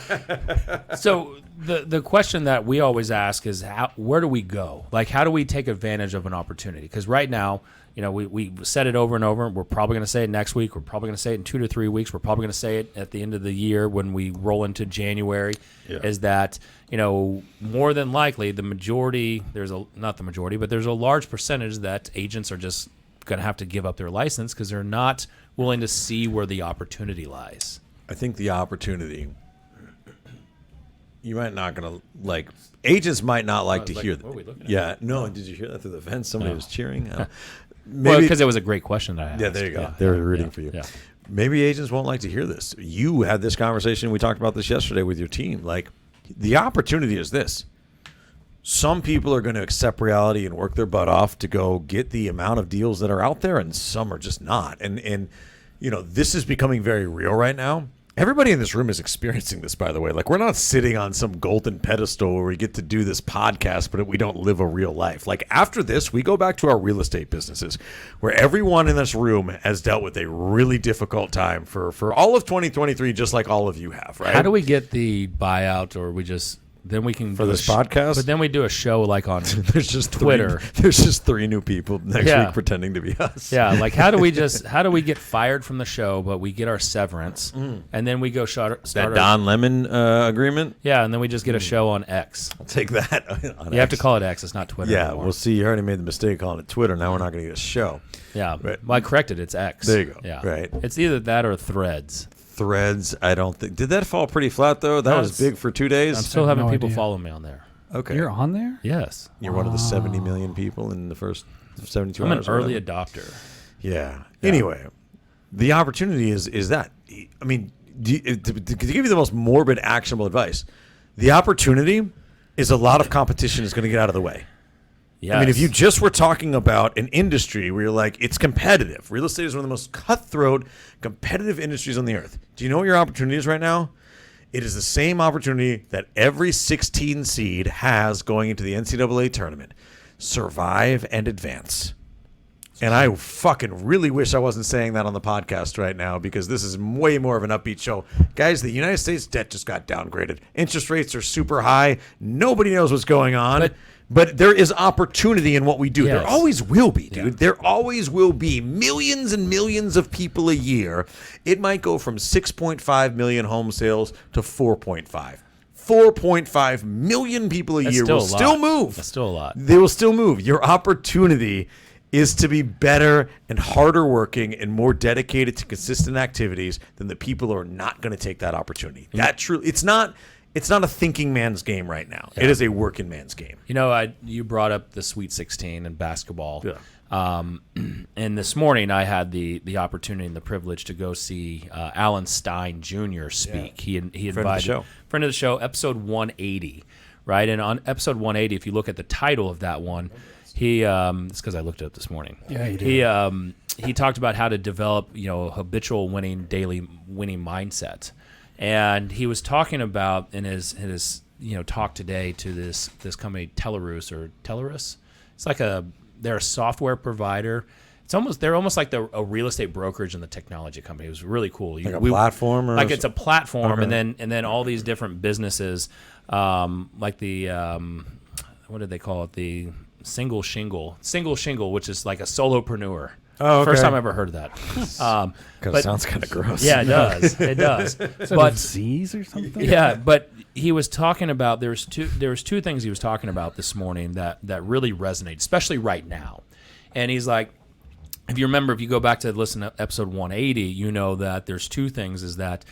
Speaker 1: So the question that we always ask is where do we go? Like, how do we take advantage of an opportunity? Because right now, we said it over and over. We're probably going to say it next week. We're probably going to say it in 2 to 3 weeks. We're probably going to say it at the end of the year when we roll into January.
Speaker 4: Yeah.
Speaker 1: Is that more than likely the majority? Not the majority, but there's a large percentage that agents are just going to have to give up their license because they're not willing to see where the opportunity lies.
Speaker 2: I think the opportunity. You might not gonna like. Agents might not like to hear that.
Speaker 1: What are we looking at?
Speaker 2: Yeah, no. Did you hear that through the fence? Somebody was cheering.
Speaker 1: Maybe because it was a great question that I asked.
Speaker 2: Yeah, there you go. They were rooting for you.
Speaker 1: Yeah.
Speaker 2: Maybe agents won't like to hear this. You had this conversation. We talked about this yesterday with your team. Like, the opportunity is this. Some people are going to accept reality and work their butt off to go get the amount of deals that are out there, and some are just not. And this is becoming very real right now. Everybody in this room is experiencing this, by the way. Like, we're not sitting on some golden pedestal where we get to do this podcast, but we don't live a real life. Like, after this, we go back to our real estate businesses, where everyone in this room has dealt with a really difficult time for all of 2023, just like all of you have, right?
Speaker 1: How do we get the buyout, or we just then we can
Speaker 2: for
Speaker 1: do
Speaker 2: this podcast?
Speaker 1: But then we do a show like on
Speaker 2: there's just
Speaker 1: Twitter.
Speaker 2: There's just 3 new people next
Speaker 1: Yeah.
Speaker 2: week pretending to be us.
Speaker 1: Yeah, like how do we get fired from the show, but we get our severance, and then we go start
Speaker 2: That
Speaker 1: our,
Speaker 2: Don Lemon agreement.
Speaker 1: yeah, and then we just get a show on X.
Speaker 2: I'll take that.
Speaker 1: You have to call it X. It's not Twitter.
Speaker 2: Yeah,
Speaker 1: anymore.
Speaker 2: we'll see. You already made the mistake calling it Twitter. Now we're not going to get a show.
Speaker 1: Yeah,
Speaker 2: Right.
Speaker 1: well, I corrected. It's X.
Speaker 2: There you go.
Speaker 1: Yeah,
Speaker 2: Right.
Speaker 1: It's either that or Threads.
Speaker 2: Threads, I don't think. Did that fall pretty flat, though? That
Speaker 1: No,
Speaker 2: was big for 2 days?
Speaker 1: I'm still
Speaker 3: I have
Speaker 1: having
Speaker 3: no
Speaker 1: people
Speaker 3: idea.
Speaker 1: follow me on there.
Speaker 2: Okay.
Speaker 3: You're on there?
Speaker 1: Yes,
Speaker 2: You're one of the 70 million people in the first 72
Speaker 1: I'm an
Speaker 2: hours. or
Speaker 1: early
Speaker 2: whatever.
Speaker 1: adopter.
Speaker 2: Yeah. Anyway, the opportunity is that. I mean, to give you the most morbid, actionable advice, the opportunity is a lot of competition is going to get out of the way.
Speaker 1: Yes.
Speaker 2: I mean, if you just were talking about an industry where you're like, it's competitive. Real estate is one of the most cutthroat, competitive industries on the earth. Do you know what your opportunity is right now? It is the same opportunity that every 16 seed has going into the NCAA tournament. Survive and advance. And I fucking really wish I wasn't saying that on the podcast right now, because this is way more of an upbeat show. Guys, the United States debt just got downgraded. Interest rates are super high. Nobody knows what's going on. But there is opportunity in what we do.
Speaker 1: Yes.
Speaker 2: There always will be, dude.
Speaker 1: Yeah.
Speaker 2: There always will be millions and millions of people a year. It might go from 6.5 million home sales to 4.5. 4.5 million people a
Speaker 1: That's
Speaker 2: year
Speaker 1: still
Speaker 2: will
Speaker 1: a lot.
Speaker 2: still move.
Speaker 1: That's still a lot.
Speaker 2: They will still move. Your opportunity is to be better and harder working and more dedicated to consistent activities than the people who are not going to take that opportunity. That truly, it's not a thinking man's game right now. It is a working man's game.
Speaker 1: You brought up the Sweet 16 in basketball.
Speaker 2: Yeah.
Speaker 1: And this morning I had the opportunity and the privilege to go see Alan Stein Jr. speak.
Speaker 2: Yeah.
Speaker 1: He invited
Speaker 2: Friend of the show.
Speaker 1: Friend of the show, episode 180, right? And on episode 180, if you look at the title of that one, it's because I looked it up this morning.
Speaker 3: Yeah, you did.
Speaker 1: He talked about how to develop a habitual daily winning mindset. And he was talking about in his talk today to this company Tellerus. It's like they're a software provider. They're almost like a real estate brokerage in the technology company. It was really cool.
Speaker 2: Like a platform, or
Speaker 1: it's a platform,
Speaker 2: Okay.
Speaker 1: and then all these different businesses, like the what did they call it? The single shingle, which is like a solopreneur.
Speaker 2: Oh, okay.
Speaker 1: First time I ever heard of that.
Speaker 2: Because it sounds kind of gross.
Speaker 1: Yeah, it does. It does.
Speaker 3: But Z's or something?
Speaker 1: Yeah, but he was talking about there was two things he was talking about this morning that really resonate, especially right now. And he's like, if you go back to listen to episode 180, you know that there's two things. Is that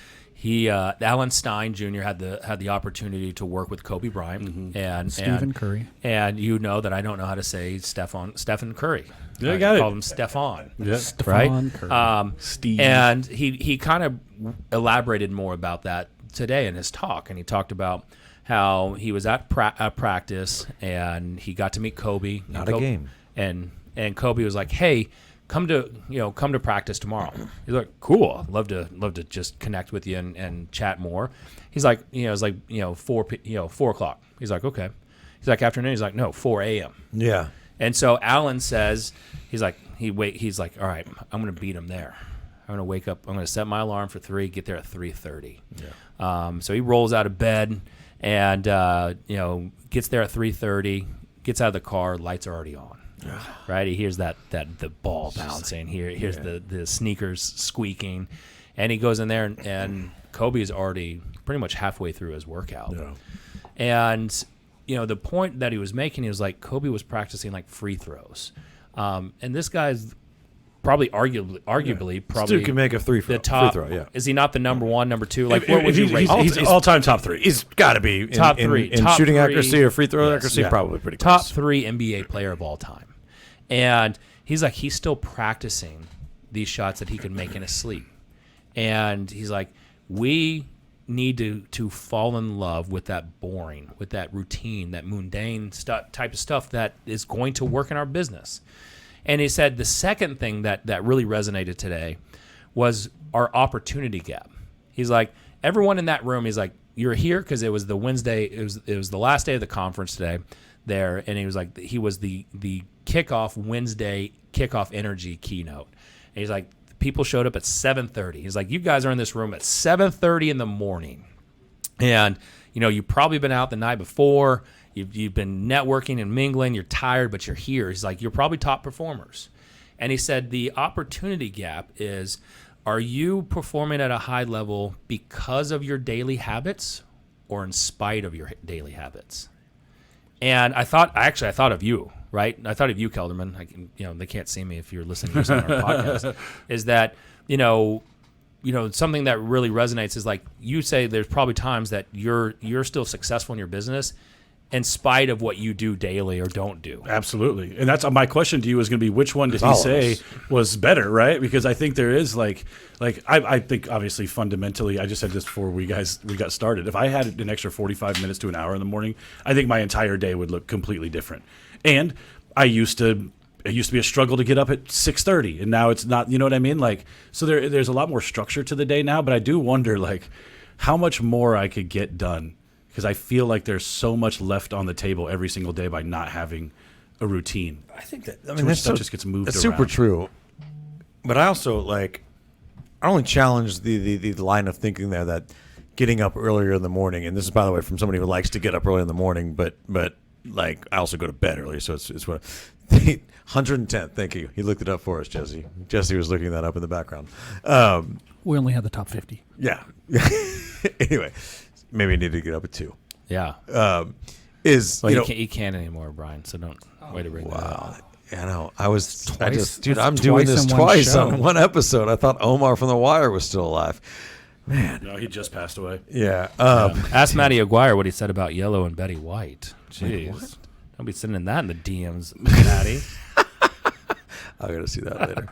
Speaker 1: Alan Stein Jr. had the opportunity to work with Kobe Bryant and
Speaker 3: Stephen Curry.
Speaker 1: And you know that I don't know how to say Stephen Curry.
Speaker 4: Yeah,
Speaker 1: I
Speaker 4: you got it.
Speaker 1: call him Stefan.
Speaker 4: Yeah.
Speaker 3: Stephon Curry.
Speaker 4: Steve.
Speaker 1: And he kind of elaborated more about that today in his talk, and he talked about how he was at practice and he got to meet Kobe.
Speaker 2: Not a game.
Speaker 1: And Kobe was like, "Hey, come to practice tomorrow." He's like, "Cool, I'd love to just connect with you and chat more." He's like, it's like 4 o'clock. He's like, "Okay." He's like, "Afternoon." He's like, "No, 4 a.m."
Speaker 2: Yeah.
Speaker 1: And so Alan says, he's like, all right, I'm going to beat him there. I'm going to wake up. I'm going to set my alarm for 3, get there at 3:30. Yeah. So he rolls out of bed and, gets there at 3:30, gets out of the car, lights are already on. right? He hears the ball bouncing. Here's the sneakers squeaking, and he goes in there, and Kobe is already pretty much halfway through his workout.
Speaker 2: Yeah.
Speaker 1: And the point that he was making, he was like, Kobe was practicing like free throws, and this guy's probably arguably probably
Speaker 2: Dude can make a free
Speaker 1: the top.
Speaker 2: free throw. Yeah.
Speaker 1: Is he not the number one, number two? Like, what would you rate?
Speaker 4: He's all-time top 3.
Speaker 2: He's got to be
Speaker 1: Top three.
Speaker 2: in
Speaker 1: Top
Speaker 2: shooting
Speaker 1: three.
Speaker 2: accuracy or free throw
Speaker 1: Yes.
Speaker 2: accuracy.
Speaker 4: Yeah.
Speaker 2: Probably pretty
Speaker 1: Top
Speaker 2: close.
Speaker 1: 3 NBA player of all time. And he's like, he's still practicing these shots that he could make in his sleep. And he's like, we need to fall in love with that boring, with that routine, that mundane type of stuff that is going to work in our business. And he said the second thing that really resonated today was our opportunity gap. He's like, everyone in that room, he's like, you're here because it was the Wednesday, it was the last day of the conference today there, and he was like, he was the kickoff Wednesday kickoff energy keynote. And he's like, people showed up at 7:30. He's like, you guys are in this room at 7:30 in the morning, and you've probably been out the night before. You've been networking and mingling. You're tired, but you're here. He's like, you're probably top performers. And he said the opportunity gap is, are you performing at a high level because of your daily habits or in spite of your daily habits? And I thought of you, right? I thought of you, Kelderman. They can't see me if you're listening to this on our podcast. Is that, something that really resonates is like you say there's probably times that you're still successful in your business in spite of what you do daily or don't do.
Speaker 4: Absolutely. And that's my question to you is going to be, which one did he say was better, right? Because I think there is I think obviously fundamentally, I just said this before we got started. If I had an extra 45 minutes to an hour in the morning, I think my entire day would look completely different. And it used to be a struggle to get up at 6:30, and now it's not, you know what I mean? So there's a lot more structure to the day now, but I do wonder how much more I could get done, because I feel like there's so much left on the table every single day by not having a routine.
Speaker 2: I think that
Speaker 4: Stuff just gets moved
Speaker 2: That's
Speaker 4: around.
Speaker 2: super true. But I also I only challenge the line of thinking there that getting up earlier in the morning, and this is by the way from somebody who likes to get up early in the morning, but I also go to bed early, so it's what 110th. Thank you. He looked it up for us, Jesse. Jesse was looking that up in the background.
Speaker 3: We only had the top 50.
Speaker 2: Yeah. Anyway, maybe I need to get up at 2.
Speaker 1: Yeah. You can't anymore, Brian. So don't wait to bring that up.
Speaker 2: I know.
Speaker 3: I'm
Speaker 2: doing this twice
Speaker 3: show.
Speaker 2: on one episode. I thought Omar from The Wire was still alive. Man.
Speaker 4: No, he just passed away.
Speaker 2: Yeah.
Speaker 1: Ask Matty Aguirre what he said about Yellow and Betty White. Jeez.
Speaker 2: What?
Speaker 1: Don't be sending that in the DMs, Matty.
Speaker 2: I got to see that later.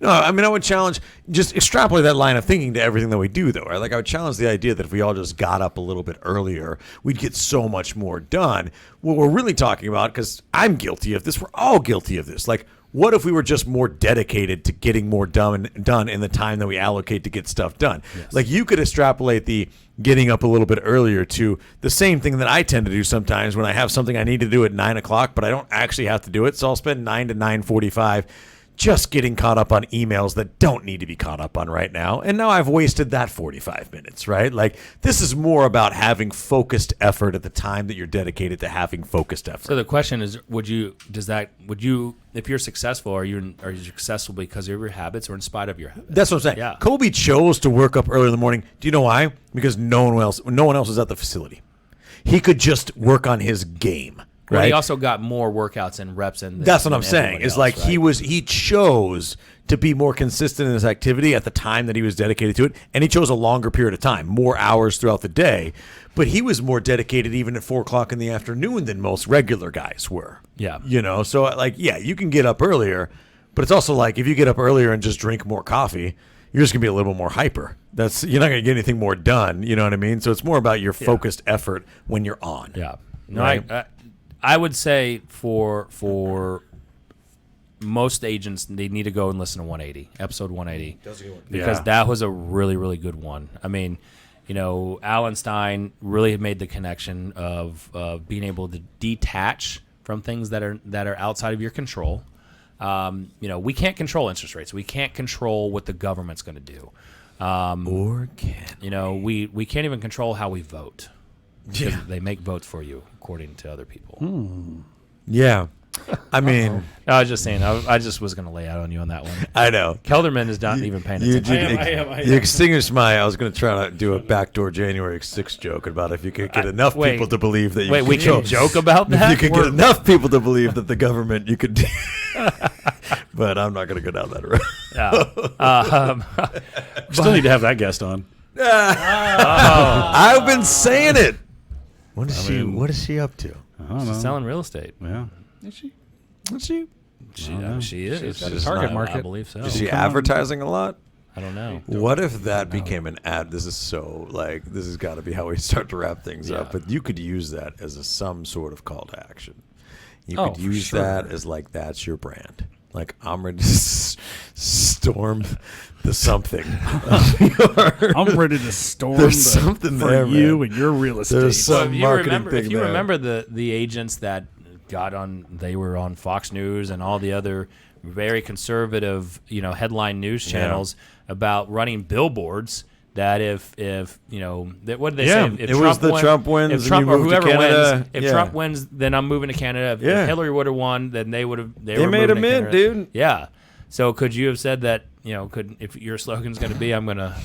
Speaker 2: No, I mean, I would challenge, just extrapolate that line of thinking to everything that we do, though, right? I would challenge the idea that if we all just got up a little bit earlier, we'd get so much more done. What we're really talking about, because I'm guilty of this, we're all guilty of this. What if we were just more dedicated to getting more done in the time that we allocate to get stuff done? Yes. You could extrapolate the getting up a little bit earlier to the same thing that I tend to do sometimes when I have something I need to do at 9 o'clock, but I don't actually have to do it. So I'll spend 9 to 9:45 just getting caught up on emails that don't need to be caught up on right now. And now I've wasted that 45 minutes, right? This is more about having focused effort at the time that you're dedicated to having focused effort.
Speaker 1: So the question is, would you, if you're successful, are you successful because of your habits or in spite of your habits?
Speaker 2: That's what I'm saying.
Speaker 1: Yeah.
Speaker 2: Kobe chose to work up early in the morning. Do you know why? Because no one else is at the facility. He could just work on his game.
Speaker 1: Well,
Speaker 2: right?
Speaker 1: he also got more workouts and reps in.
Speaker 2: That's what I'm saying. It's
Speaker 1: else,
Speaker 2: he chose to be more consistent in his activity at the time that he was dedicated to it, and he chose a longer period of time, more hours throughout the day. But he was more dedicated even at 4 o'clock in the afternoon than most regular guys were.
Speaker 1: Yeah.
Speaker 2: So you can get up earlier, but it's also if you get up earlier and just drink more coffee, you're just gonna be a little more hyper. You're not gonna get anything more done. You know what I mean? So it's more about your focused effort when you're on.
Speaker 1: Yeah. No,
Speaker 2: right?
Speaker 1: I would say for most agents, they need to go and listen to 180, episode 180, because that was a really, really good one. I mean, Alan Stein really had made the connection of being able to detach from things that are outside of your control. We can't control interest rates. We can't control what the government's going to do.
Speaker 2: Or can
Speaker 1: we can't even control how we vote.
Speaker 2: Yeah.
Speaker 1: They make votes for you according to other people.
Speaker 2: Yeah. I mean,
Speaker 1: I was just saying. I just was going to lay out on you on that one.
Speaker 2: I know.
Speaker 1: Kelderman is not even paying
Speaker 2: You,
Speaker 1: attention.
Speaker 2: you extinguished I was going to try to do a backdoor January 6th joke about if you could get enough
Speaker 1: wait.
Speaker 2: people to believe that you
Speaker 1: Wait,
Speaker 2: could
Speaker 1: we can joke about
Speaker 2: If
Speaker 1: that?
Speaker 2: you could get enough people to believe that the government, you could. But I'm not going to go down that road.
Speaker 4: Still need to have that guest on.
Speaker 2: I've been saying it. What is she up to?
Speaker 4: I don't know.
Speaker 1: She's selling real estate.
Speaker 4: Yeah.
Speaker 3: Is she?
Speaker 2: What's she?
Speaker 1: She is.
Speaker 3: She's got a
Speaker 2: She's
Speaker 3: target
Speaker 2: not-
Speaker 1: I
Speaker 3: market.
Speaker 1: believe so.
Speaker 2: Is she advertising a lot?
Speaker 1: I don't know.
Speaker 2: What if that became an ad? This is so this has got to be how we start to wrap things up.
Speaker 1: Yeah.
Speaker 2: But you could use that as some sort of call to action. You
Speaker 3: Oh,
Speaker 2: could
Speaker 3: for
Speaker 2: use
Speaker 3: sure.
Speaker 2: that as that's your brand. Like, I'm ready to storm the something.
Speaker 3: I'm ready to storm
Speaker 2: There's something
Speaker 3: for
Speaker 2: there,
Speaker 3: you
Speaker 2: man.
Speaker 3: and your real estate.
Speaker 2: There's some
Speaker 1: if you
Speaker 2: marketing
Speaker 1: remember,
Speaker 2: thing
Speaker 1: if you
Speaker 2: there.
Speaker 1: remember the agents that they were on Fox News and all the other very conservative, headline news channels about running billboards. That if what did they say? If
Speaker 2: it was the Trump wins
Speaker 1: If
Speaker 2: and
Speaker 1: Trump
Speaker 2: you
Speaker 1: or
Speaker 2: moved to
Speaker 1: whoever
Speaker 2: Canada.
Speaker 1: wins, if
Speaker 2: Yeah.
Speaker 1: Trump wins, then I'm moving to Canada.
Speaker 2: Yeah.
Speaker 1: If Hillary would have won, then they would have. They were
Speaker 2: made
Speaker 1: moving
Speaker 2: him
Speaker 1: to
Speaker 2: in,
Speaker 1: Canada.
Speaker 2: dude.
Speaker 1: Yeah. So could you have said that? If your slogan's going to be, I'm gonna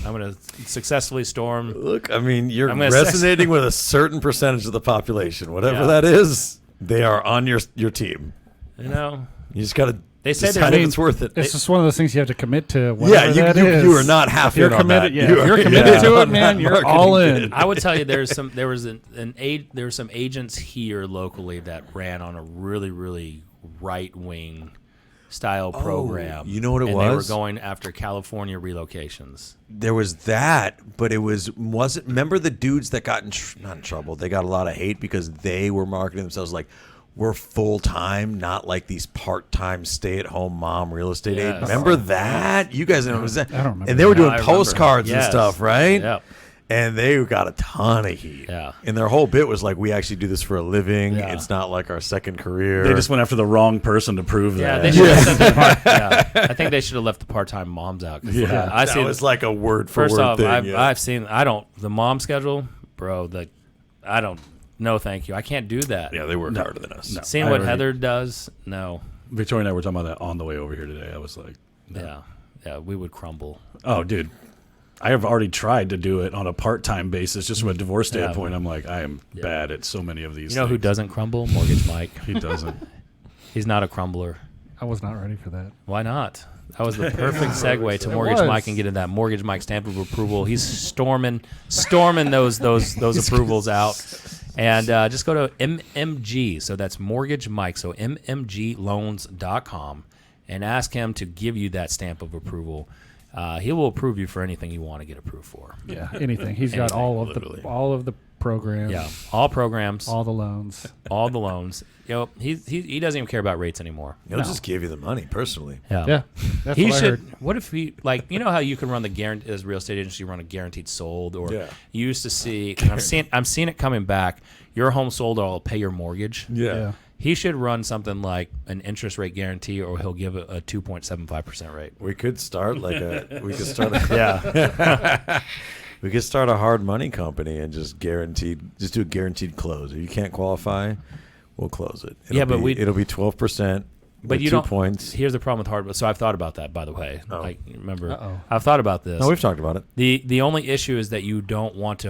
Speaker 1: successfully storm.
Speaker 2: Look, I mean, you're
Speaker 1: I'm gonna
Speaker 2: resonating with a certain percentage of the population. Whatever
Speaker 1: Yeah.
Speaker 2: that is, they are on your team.
Speaker 1: You
Speaker 2: You just got to
Speaker 1: They said
Speaker 2: decide
Speaker 1: they're-
Speaker 2: if it's worth it.
Speaker 3: It's just one of those things you have to commit to.
Speaker 2: Yeah,
Speaker 3: Whatever that is.
Speaker 2: you are not half
Speaker 3: If you're
Speaker 2: in on
Speaker 3: committed,
Speaker 2: that.
Speaker 3: yeah.
Speaker 2: You
Speaker 3: If you're
Speaker 2: are-
Speaker 3: committed
Speaker 2: yeah.
Speaker 3: to it,
Speaker 2: On
Speaker 3: man,
Speaker 2: that
Speaker 3: you're
Speaker 2: marketing
Speaker 3: all
Speaker 2: bid.
Speaker 3: in.
Speaker 1: I would tell you there were some agents here locally that ran on a really, really right wing style program.
Speaker 2: you know what it
Speaker 1: and
Speaker 2: was?
Speaker 1: They were going after California relocations.
Speaker 2: There was that, but it wasn't. Remember the dudes that got not in trouble? They got a lot of hate because they were marketing themselves like, we're full time, not like these part time stay at home mom real estate
Speaker 1: Yes.
Speaker 2: agents. Remember that? You guys know that?
Speaker 3: I don't remember
Speaker 2: And they were
Speaker 1: that.
Speaker 2: doing
Speaker 1: I remember.
Speaker 2: postcards and
Speaker 1: Yes.
Speaker 2: stuff, right?
Speaker 1: Yep.
Speaker 2: And they got a ton of heat.
Speaker 1: Yeah.
Speaker 2: And their whole bit was like, we actually do this for a living.
Speaker 1: Yeah.
Speaker 2: It's not like our second career.
Speaker 4: They just went after the wrong person to prove
Speaker 1: Yeah,
Speaker 4: that.
Speaker 1: they should have said I think they should have left the part-time moms out. 'Cause,
Speaker 4: Yeah.
Speaker 1: I
Speaker 2: that
Speaker 1: see.
Speaker 2: was like a word for
Speaker 1: First
Speaker 2: word
Speaker 1: off,
Speaker 2: thing.
Speaker 1: I've seen. The mom schedule, bro. I don't. No, thank you. I can't do that.
Speaker 2: yeah, they worked harder than us.
Speaker 4: No.
Speaker 1: Seeing
Speaker 4: I
Speaker 1: what
Speaker 4: already-
Speaker 1: Heather does, no.
Speaker 4: Victoria and I were talking about that on the way over here today. I was like,
Speaker 1: Yeah, we would crumble.
Speaker 4: oh, dude. I have already tried to do it on a part-time basis just from a divorce standpoint. I'm like, I am bad at so many of these
Speaker 1: You know who
Speaker 4: things.
Speaker 1: doesn't crumble? Mortgage Mike.
Speaker 4: He doesn't.
Speaker 1: He's not a crumbler.
Speaker 3: I was not ready for that.
Speaker 1: Why not? That was the perfect segue to Mortgage
Speaker 3: was.
Speaker 1: Mike and getting that Mortgage Mike stamp of approval. He's storming those approvals out. And just go to MMG. So that's Mortgage Mike. So mmgloans.com and ask him to give you that stamp of approval. He will approve you for anything you want to get approved for.
Speaker 3: Yeah, anything. He's got all of the programs.
Speaker 1: Yeah, all programs,
Speaker 3: all the loans.
Speaker 1: all the loans. He doesn't even care about rates anymore.
Speaker 2: He'll just give you the money personally.
Speaker 3: Yeah, that's
Speaker 1: He
Speaker 3: what I
Speaker 1: should.
Speaker 3: heard.
Speaker 1: What if he how you can run as a real estate agency, you run a guaranteed sold, or
Speaker 2: Yeah.
Speaker 1: you used to see. And I'm seeing it coming back. Your home sold, or I'll pay your mortgage.
Speaker 3: Yeah.
Speaker 1: He should run something like an interest rate guarantee, or he'll give a 2.75% rate.
Speaker 2: We could start we could start
Speaker 1: Yeah,
Speaker 2: we could start a hard money company and just do a guaranteed close. If you can't qualify, we'll close it. It'll be 12%.
Speaker 1: but you
Speaker 2: 2
Speaker 1: don't.
Speaker 2: points.
Speaker 1: Here's the problem with hard. So I've thought about that, by the way.
Speaker 2: Oh.
Speaker 1: Like, remember,
Speaker 3: Uh-oh.
Speaker 1: I've thought about this.
Speaker 2: No, we've talked about it.
Speaker 1: The only issue is that you don't want to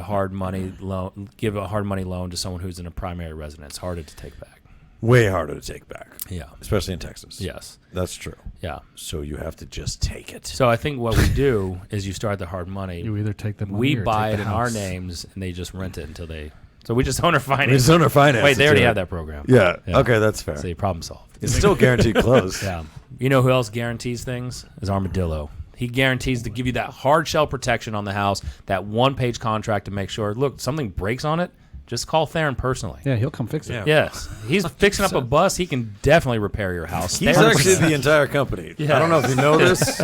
Speaker 1: give a hard money loan to someone who's in a primary residence. Harder to take back.
Speaker 2: Way harder to take back.
Speaker 1: Yeah.
Speaker 2: Especially in Texas.
Speaker 1: Yes.
Speaker 2: That's true.
Speaker 1: Yeah.
Speaker 2: So you have to just take it.
Speaker 1: So I think what we do is you start the hard money.
Speaker 3: You either take the money
Speaker 1: We
Speaker 3: or
Speaker 1: buy
Speaker 3: take
Speaker 1: it
Speaker 3: the
Speaker 1: in our
Speaker 3: house.
Speaker 1: names, and they just rent it until they. So we just owner
Speaker 2: We
Speaker 1: finance.
Speaker 2: just owner finance.
Speaker 1: Wait, they
Speaker 2: it,
Speaker 1: already
Speaker 2: too.
Speaker 1: have that program.
Speaker 2: Yeah.
Speaker 1: Yeah.
Speaker 2: Okay, that's fair.
Speaker 1: See, problem solved.
Speaker 2: It's still guaranteed close.
Speaker 1: Yeah. You know who else guarantees things? Is Armadillo. He guarantees to give you that hard shell protection on the house, that one-page contract to make sure, look, something breaks on it, just call Theron personally.
Speaker 3: Yeah, he'll come fix it.
Speaker 2: Yeah.
Speaker 1: Yes. He's fixing up a bus. He can definitely repair your house.
Speaker 2: He's
Speaker 1: Theron-
Speaker 2: actually the entire company.
Speaker 1: Yeah.
Speaker 2: I don't know if you know this.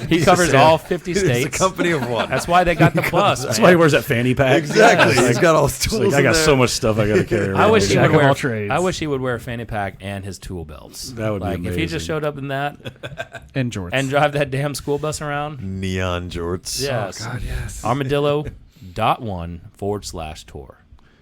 Speaker 1: he covers all 50
Speaker 2: It's
Speaker 1: states.
Speaker 2: a company of one.
Speaker 1: That's why they got the bus.
Speaker 4: That's
Speaker 1: man.
Speaker 4: why he wears that fanny pack.
Speaker 2: Exactly.
Speaker 4: It's
Speaker 2: He's got all his tools.
Speaker 4: like, I got
Speaker 2: in there.
Speaker 4: so much stuff I got to carry around.
Speaker 1: I wish he
Speaker 3: Jack
Speaker 1: would
Speaker 3: of all
Speaker 1: wear.
Speaker 3: trades.
Speaker 1: I wish he would wear a fanny pack and his tool belts.
Speaker 4: That would be
Speaker 1: like if he just
Speaker 4: amazing.
Speaker 1: showed up in that
Speaker 3: And jorts.
Speaker 1: and drive that damn school bus around.
Speaker 2: Neon jorts.
Speaker 1: Yes.
Speaker 3: God, yes.
Speaker 1: Armadillo.1/tour.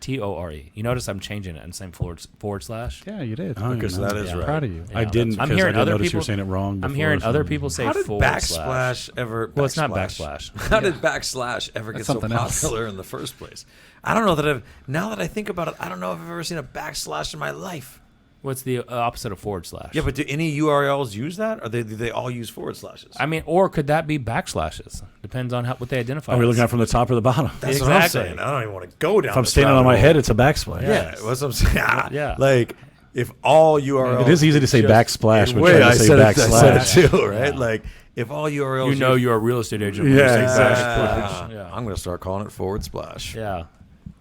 Speaker 1: Tore. You notice I'm changing it and saying forward slash.
Speaker 3: Yeah, you did.
Speaker 4: Oh,
Speaker 2: Because
Speaker 4: yeah.
Speaker 2: that is
Speaker 1: Yeah.
Speaker 2: right.
Speaker 3: Proud of you.
Speaker 1: Yeah,
Speaker 4: I didn't.
Speaker 1: I'm
Speaker 4: because
Speaker 1: hearing
Speaker 4: I didn't
Speaker 1: other
Speaker 4: notice you
Speaker 1: people
Speaker 4: were saying it wrong.
Speaker 1: I'm
Speaker 4: before,
Speaker 1: hearing
Speaker 4: so-
Speaker 1: other people say
Speaker 2: How did
Speaker 1: forward slash.
Speaker 2: backsplash ever?
Speaker 1: Well, it's not
Speaker 2: backsplash.
Speaker 1: backsplash.
Speaker 2: How did backslash ever get
Speaker 3: That's
Speaker 2: so
Speaker 3: something else.
Speaker 2: popular in the first place? I don't know that I've. Now that I think about it, I don't know if I've ever seen a backslash in my life.
Speaker 1: What's the opposite of forward slash?
Speaker 2: Yeah, but do any URLs use that, or do they all use forward slashes?
Speaker 1: I mean, or could that be backslashes? Depends on what they identify.
Speaker 4: Are we
Speaker 1: as.
Speaker 4: looking at it from the top or the bottom?
Speaker 2: That's what I'm
Speaker 1: Exactly.
Speaker 2: saying. I don't even want to go down.
Speaker 4: If I'm
Speaker 2: this
Speaker 4: standing
Speaker 2: rabbit
Speaker 4: on my
Speaker 2: hole.
Speaker 4: head, it's a backsplash.
Speaker 2: Yeah, that's what I'm saying.
Speaker 1: Yeah.
Speaker 2: Like if all URLs.
Speaker 4: It is easy to say
Speaker 2: just-
Speaker 4: backsplash, but
Speaker 2: Wait,
Speaker 4: trying to
Speaker 2: I
Speaker 4: say
Speaker 2: said
Speaker 4: backslash.
Speaker 2: I said it too, right?
Speaker 1: Yeah.
Speaker 2: Like if all URLs.
Speaker 1: You know
Speaker 2: use-
Speaker 1: you're a real estate agent.
Speaker 4: Yeah,
Speaker 1: when you say
Speaker 4: exactly.
Speaker 1: backsplash. Yeah.
Speaker 2: I'm going to start calling it forward splash.
Speaker 1: Yeah.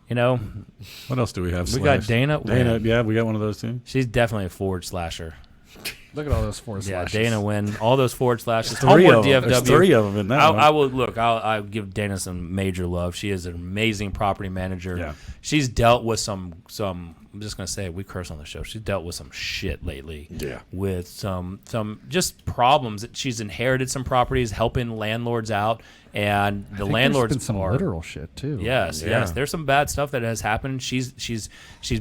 Speaker 1: You know,
Speaker 4: What else do we have?
Speaker 1: we got
Speaker 4: Slash?
Speaker 1: Dana.
Speaker 4: Dana,
Speaker 1: Wynn.
Speaker 4: yeah, we got one of those too.
Speaker 1: She's definitely a forward slasher.
Speaker 3: Look at all those forward
Speaker 1: Yeah,
Speaker 3: slashes.
Speaker 1: Dana Wynn. All those forward slashes.
Speaker 4: Three
Speaker 1: Homeward
Speaker 4: of them.
Speaker 1: DFW.
Speaker 4: There's three of them in that one.
Speaker 1: I will look. I'll give Dana some major love. She is an amazing property manager.
Speaker 4: Yeah.
Speaker 1: She's dealt with some. I'm just gonna say it, we curse on the show. She's dealt with some shit lately.
Speaker 2: Yeah.
Speaker 1: With some just problems. She's inherited some properties, helping landlords out, and the
Speaker 3: I think
Speaker 1: landlords
Speaker 3: there's been some
Speaker 1: are
Speaker 3: literal shit too.
Speaker 1: Yes,
Speaker 2: Yeah.
Speaker 1: yes. There's some bad stuff that has happened. She's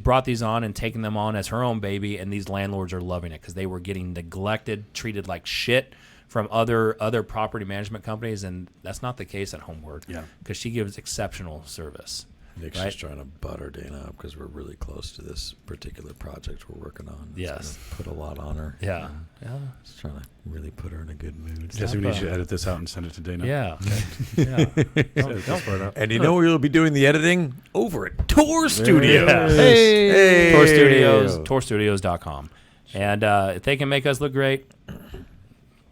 Speaker 1: brought these on and taken them on as her own baby, and these landlords are loving it because they were getting neglected, treated like shit from other property management companies, and that's not the case at Homeward.
Speaker 4: Yeah.
Speaker 1: Because she gives exceptional service.
Speaker 2: Nick's
Speaker 1: Right.
Speaker 2: just trying to butter Dana up because we're really close to this particular project we're working on. It's
Speaker 1: Yes.
Speaker 2: gonna put a lot on her.
Speaker 1: Yeah. Yeah.
Speaker 2: Just trying to really put her in a good mood.
Speaker 4: Jesse, we need you to edit this out and send it to Dana.
Speaker 1: Yeah. Yeah.
Speaker 4: Edit this part out.
Speaker 2: And you know where you'll be doing the editing? Over at Tour Studio.
Speaker 1: Yeah.
Speaker 2: Hey.
Speaker 1: Tour Studios, tourstudios.com. And if they can make us look great,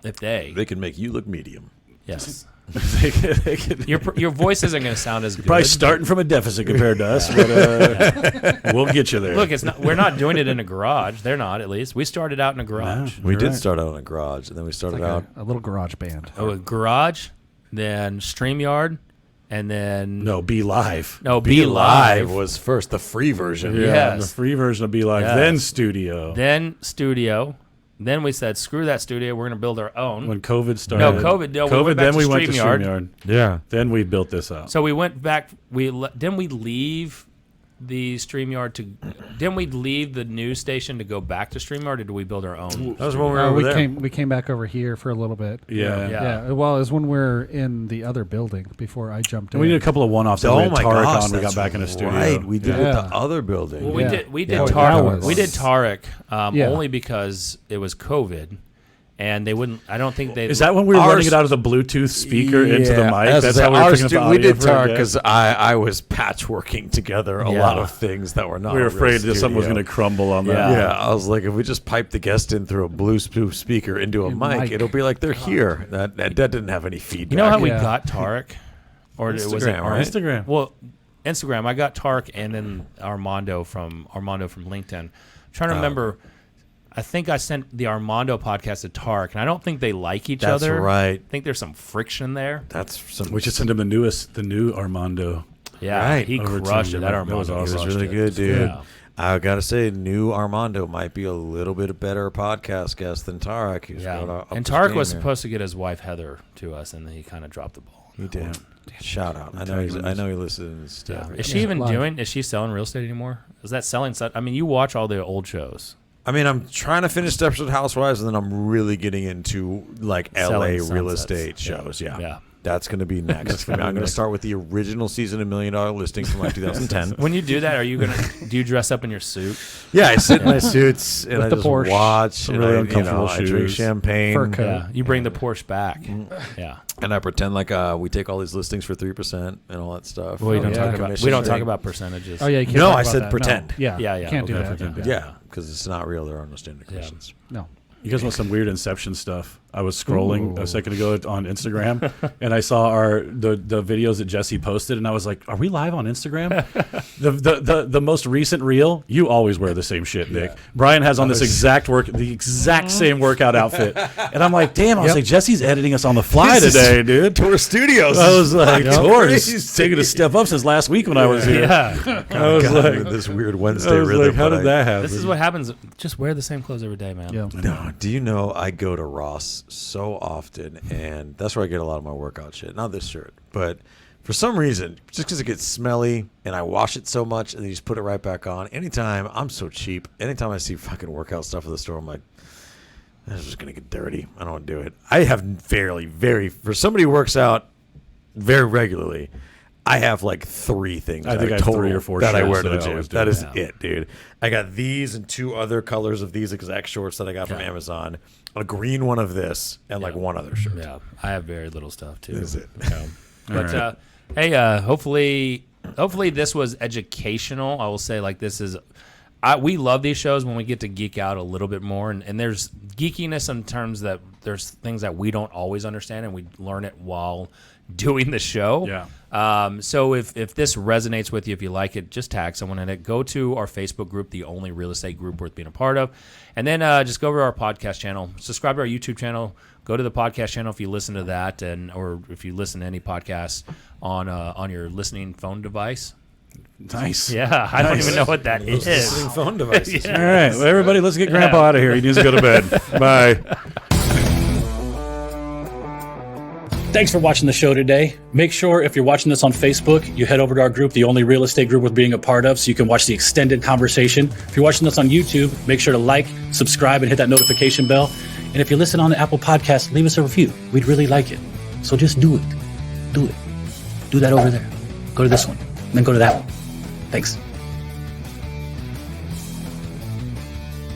Speaker 2: They can make you look medium.
Speaker 1: yes.
Speaker 4: They could-
Speaker 1: Your voice isn't going to sound as good.
Speaker 4: Probably starting from a deficit compared to us, but we'll get you there.
Speaker 1: Look, it's not. We're not doing it in a garage. They're not, at least. We started out in a garage.
Speaker 2: We
Speaker 4: You're
Speaker 2: did
Speaker 4: right.
Speaker 2: start out in a garage, and then we started
Speaker 3: Like
Speaker 2: out.
Speaker 3: a little garage band.
Speaker 1: Oh, a garage, then StreamYard, and then
Speaker 4: No, Be Live.
Speaker 1: Be Live,
Speaker 2: was first, the free version.
Speaker 1: Yeah.
Speaker 4: The
Speaker 1: Yes.
Speaker 4: free version of Be Live,
Speaker 1: Yes.
Speaker 4: then Studio.
Speaker 1: then Studio. Then we said, screw that studio. We're going to build our own.
Speaker 4: When COVID started.
Speaker 1: No, COVID. No, we went back
Speaker 4: then
Speaker 1: to
Speaker 4: we went to
Speaker 1: StreamYard.
Speaker 4: StreamYard.
Speaker 2: Yeah.
Speaker 4: Then we built this out.
Speaker 1: So we went back. Didn't we leave the StreamYard to? Didn't we leave the news station to go back to StreamYard, or did we build our own?
Speaker 2: That was when we were over there.
Speaker 3: we came back over here for a little bit.
Speaker 4: Yeah.
Speaker 1: Yeah.
Speaker 3: Well, it was when we were in the other building before I jumped
Speaker 4: And
Speaker 3: in.
Speaker 4: we did a couple of one-offs.
Speaker 2: Oh
Speaker 4: we had
Speaker 2: my
Speaker 4: Tarek
Speaker 2: gosh,
Speaker 4: on. We
Speaker 2: that's
Speaker 4: got back in the studio.
Speaker 2: Right, we did
Speaker 3: Yeah.
Speaker 2: with the other building.
Speaker 1: Well,
Speaker 3: Yeah.
Speaker 1: we did
Speaker 3: Yeah, that
Speaker 1: Tarek.
Speaker 3: was-
Speaker 1: We did Tarek
Speaker 3: Yeah.
Speaker 1: only because it was COVID, and they wouldn't. I don't think they.
Speaker 4: Is that when we were
Speaker 2: Ours-
Speaker 4: running it out of the Bluetooth speaker into the mic?
Speaker 2: That's
Speaker 4: how we were picking up the
Speaker 2: we
Speaker 4: audio
Speaker 2: did
Speaker 4: for it,
Speaker 2: talk
Speaker 4: yeah.
Speaker 2: because I was patchworking together a
Speaker 1: Yeah.
Speaker 2: lot of things that were not.
Speaker 4: We were
Speaker 2: a real
Speaker 4: afraid that something was
Speaker 2: studio.
Speaker 4: going to crumble on that.
Speaker 1: Yeah.
Speaker 2: Yeah, I was like, if we just pipe the guest in through a Bluetooth speaker into a
Speaker 3: In
Speaker 2: mic,
Speaker 3: mic.
Speaker 2: it'll be like they're here. That didn't have any feedback.
Speaker 1: You know how we
Speaker 3: Yeah.
Speaker 1: got Tarek, or was it
Speaker 2: Instagram, right?
Speaker 4: Instagram.
Speaker 1: Well, Instagram. I got Tarek and then Armando from LinkedIn. Trying to remember. I think I sent the Armando podcast to Tarek, and I don't think they like each
Speaker 2: That's
Speaker 1: other.
Speaker 2: right.
Speaker 1: I think there's some friction there.
Speaker 2: That's some.
Speaker 4: We should send him the new Armando.
Speaker 1: Yeah,
Speaker 2: Right.
Speaker 1: he
Speaker 4: Over
Speaker 1: crushed
Speaker 4: to-
Speaker 1: it. That
Speaker 4: that was
Speaker 1: Armando
Speaker 4: awesome.
Speaker 2: It was
Speaker 1: crushed
Speaker 2: really
Speaker 1: it.
Speaker 2: good, dude.
Speaker 1: Yeah.
Speaker 2: I gotta say, new Armando might be a little bit better podcast guest than Tarek. He's got
Speaker 1: Yeah,
Speaker 2: up
Speaker 1: and
Speaker 2: his
Speaker 1: Tarek
Speaker 2: game
Speaker 1: was
Speaker 2: there.
Speaker 1: supposed to get his wife Heather to us, and then he kind of dropped the ball.
Speaker 2: He did. Shout out. I know he listens to stuff.
Speaker 1: Yeah. Is she even
Speaker 3: Live.
Speaker 1: doing? Is she selling real estate anymore? Is that selling stuff? I mean, you watch all the old shows.
Speaker 2: I mean, I'm trying to finish Stepford Housewives, and then I'm really getting into like LA
Speaker 1: Selling
Speaker 2: real
Speaker 1: Sunsets.
Speaker 2: estate shows. Yeah.
Speaker 1: Yeah.
Speaker 2: That's going to be next. I'm going to start with the original season of $1 Million Listings from like 2010.
Speaker 1: When you do that, are you gonna do you dress up in your suit?
Speaker 2: Yeah, I sit in my suits and
Speaker 3: With
Speaker 2: I
Speaker 3: the
Speaker 2: just
Speaker 3: Porsche.
Speaker 2: watch.
Speaker 4: Some
Speaker 2: And
Speaker 4: really
Speaker 2: I,
Speaker 4: uncomfortable
Speaker 2: I drink
Speaker 4: shoes.
Speaker 2: champagne.
Speaker 3: Fur coat.
Speaker 1: Yeah, you bring the Porsche back. Yeah.
Speaker 2: And I pretend like we take all these listings for 3% and all that stuff.
Speaker 1: Well, you don't
Speaker 3: yeah.
Speaker 1: talk about.
Speaker 2: Commission
Speaker 1: We don't talk
Speaker 2: thing.
Speaker 1: about percentages.
Speaker 3: Oh yeah, you can't
Speaker 2: No,
Speaker 3: talk
Speaker 2: I
Speaker 3: about
Speaker 2: said
Speaker 3: that.
Speaker 2: pretend.
Speaker 3: No. Yeah,
Speaker 1: Yeah, yeah.
Speaker 3: Can't do
Speaker 1: Okay,
Speaker 3: that.
Speaker 1: pretend.
Speaker 2: Yeah, because it's not real. There are no standard commissions.
Speaker 3: No.
Speaker 4: You guys want some weird Inception stuff? I was scrolling
Speaker 3: Ooh.
Speaker 4: a second ago on Instagram, and I saw the videos that Jesse posted, and I was like, "Are we live on Instagram?" the most recent reel. You always wear the same shit, Nick. Brian has on the exact same workout outfit, and I'm like, "Damn!" I was
Speaker 3: Yep.
Speaker 4: like, "Jesse's editing us on the fly today, dude."
Speaker 2: Tour Studios.
Speaker 4: I was like, "Tour
Speaker 2: crazy.
Speaker 4: is taking a step up since last week when I was here."
Speaker 1: Yeah.
Speaker 4: I was
Speaker 2: God,
Speaker 4: like,
Speaker 2: with this weird
Speaker 4: I
Speaker 2: Wednesday
Speaker 4: was
Speaker 2: rhythm.
Speaker 4: like, "How
Speaker 2: but
Speaker 4: did that happen?"
Speaker 1: This is what happens. Just wear the same clothes every day, man.
Speaker 3: Yeah.
Speaker 2: No, do you know I go to Ross this so often, and that's where I get a lot of my workout shit. Not this shirt, but for some reason, just because it gets smelly and I wash it so much and then you just put it right back on. Anytime, I'm so cheap. Anytime I see fucking workout stuff at the store, I'm like, this is going to get dirty. I don't want to do it. I have for somebody who works out very regularly, I have like 3 things
Speaker 4: I think I have
Speaker 2: total
Speaker 4: 3 or 4
Speaker 2: that I
Speaker 4: shirts
Speaker 2: wear to
Speaker 4: that
Speaker 2: the
Speaker 4: I
Speaker 2: gym.
Speaker 4: always do.
Speaker 2: That is
Speaker 1: Yeah.
Speaker 2: it, dude. I got these and 2 other colors of these exact shorts that I got from Amazon. A green one of this and like one other shirt.
Speaker 1: Yeah, I have very little stuff too.
Speaker 2: Is it?
Speaker 1: Yeah. But
Speaker 4: right.
Speaker 1: hey, hopefully this was educational. I will say like this is. We love these shows when we get to geek out a little bit more, and there's geekiness in terms that there's things that we don't always understand, and we learn it while doing the show.
Speaker 4: Yeah.
Speaker 1: So if this resonates with you, if you like it, just tag someone in it. Go to our Facebook group, the only real estate group worth being a part of, and then just go over to our podcast channel, subscribe to our YouTube channel, go to the podcast channel if you listen to that, or if you listen to any podcasts on your listening phone device.
Speaker 4: Nice.
Speaker 1: Yeah, I don't even know what that is.
Speaker 2: Listening phone devices.
Speaker 4: All right. Well, everybody, let's get Grandpa out of here. He needs to go to bed. Bye. Thanks for watching the show today. Make sure if you're watching this on Facebook, you head over to our group, the only real estate group worth being a part of, so you can watch the extended conversation. If you're watching this on YouTube, make sure to like, subscribe, and hit that notification bell. And if you listen on the Apple Podcast, leave us a review. We'd really like it. So just do it. Do it. Do that over there. Go to this one. And then go to that one. Thanks.